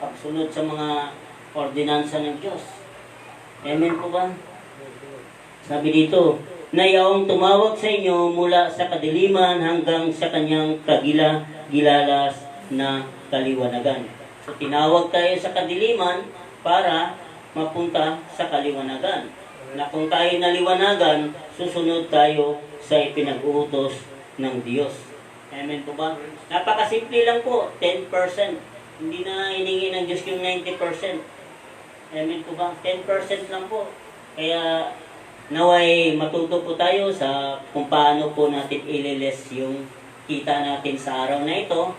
Speaker 3: pagsunod sa mga ordinansa ng Diyos. Amen po ba? Sabi dito, na iyong tumawag sa inyo mula sa kadiliman hanggang sa kanyang gilalas na kaliwanagan. So tinawag tayo sa kadiliman para mapunta sa kaliwanagan. Na kung tayo naliwanagan, susunod tayo sa ipinag-uutos ng Diyos. Amen po ba? Napakasimple lang po, 10%. Hindi na hiningi ng Diyos yung 90%. Amen po ba? 10% lang po. Kaya naway matuto po tayo sa kung paano po natin ililes yung kita natin sa araw na ito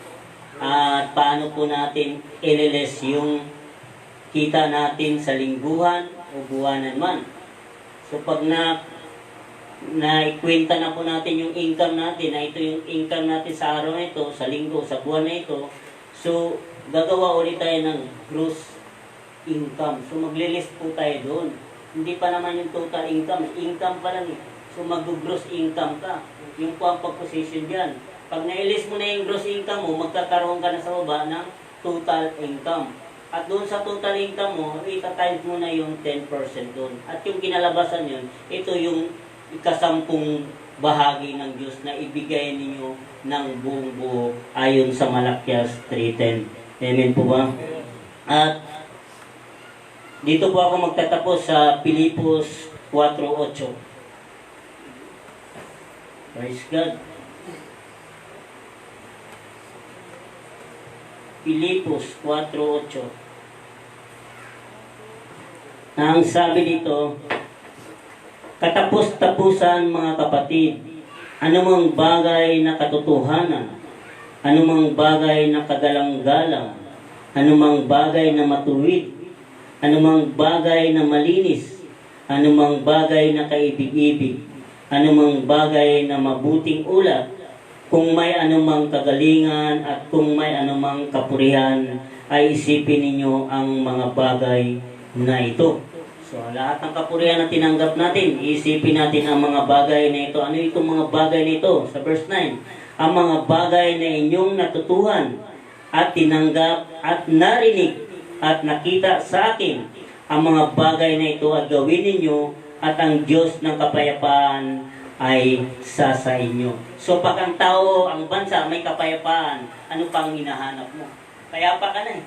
Speaker 3: at paano po natin ililes yung kita natin sa lingguhan o buwanan man. So pag naikwenta na po natin yung income natin, na ito yung income natin sa araw na ito, sa linggo, sa buwan na ito, so gagawa ulit tayo ng gross income. So maglilist po tayo doon. Hindi pa naman yung total income pa lang eh. So mag-gross income ka. Yung po ang pag-position dyan. Pag na-list mo na yung gross income mo, magkakaroon ka na sa baba ng total income. At doon sa total income mo, ita-times mo na yung 10% doon. At yung kinalabasan yun, ito yung ikasampung bahagi ng Diyos na ibigay ninyo ng buong buo ayon sa Malakias 3:10. Amen po ba? At dito po ako magtatapos sa Pilipos 4:8. Praise God. Pilipos 4:8. Ang sabi dito, katapos-tapusan mga kapatid, anumang bagay na katotohanan, anumang bagay na kagalang-galang, anumang bagay na matuwid, anumang bagay na malinis, anumang bagay na kaibig-ibig, anumang bagay na mabuting ulat, kung may anumang kagalingan at kung may anumang kapurihan, ay isipin ninyo ang mga bagay na ito. So, lahat ng kapurihan na tinanggap natin, isipin natin ang mga bagay na ito. Ano itong mga bagay na ito? Sa verse 9, ang mga bagay na inyong natutuhan at tinanggap at narinig at nakita sa akin, ang mga bagay na ito at gawin ninyo at ang Diyos ng kapayapaan ay sa inyo. So pag ang tao, ang bansa may kapayapaan, ano pang hinahanap mo? Payapa ka na eh.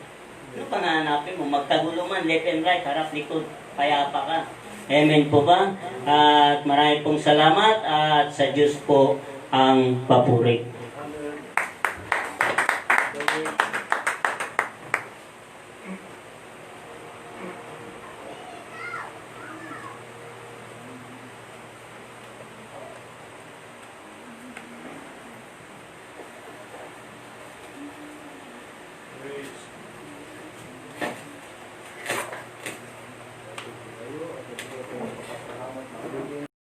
Speaker 3: Ano pang hahanapin mo? Magtagulo man, left and right, harap likod, payapa ka. Amen po ba? At marami pong salamat at sa Diyos po ang papuri.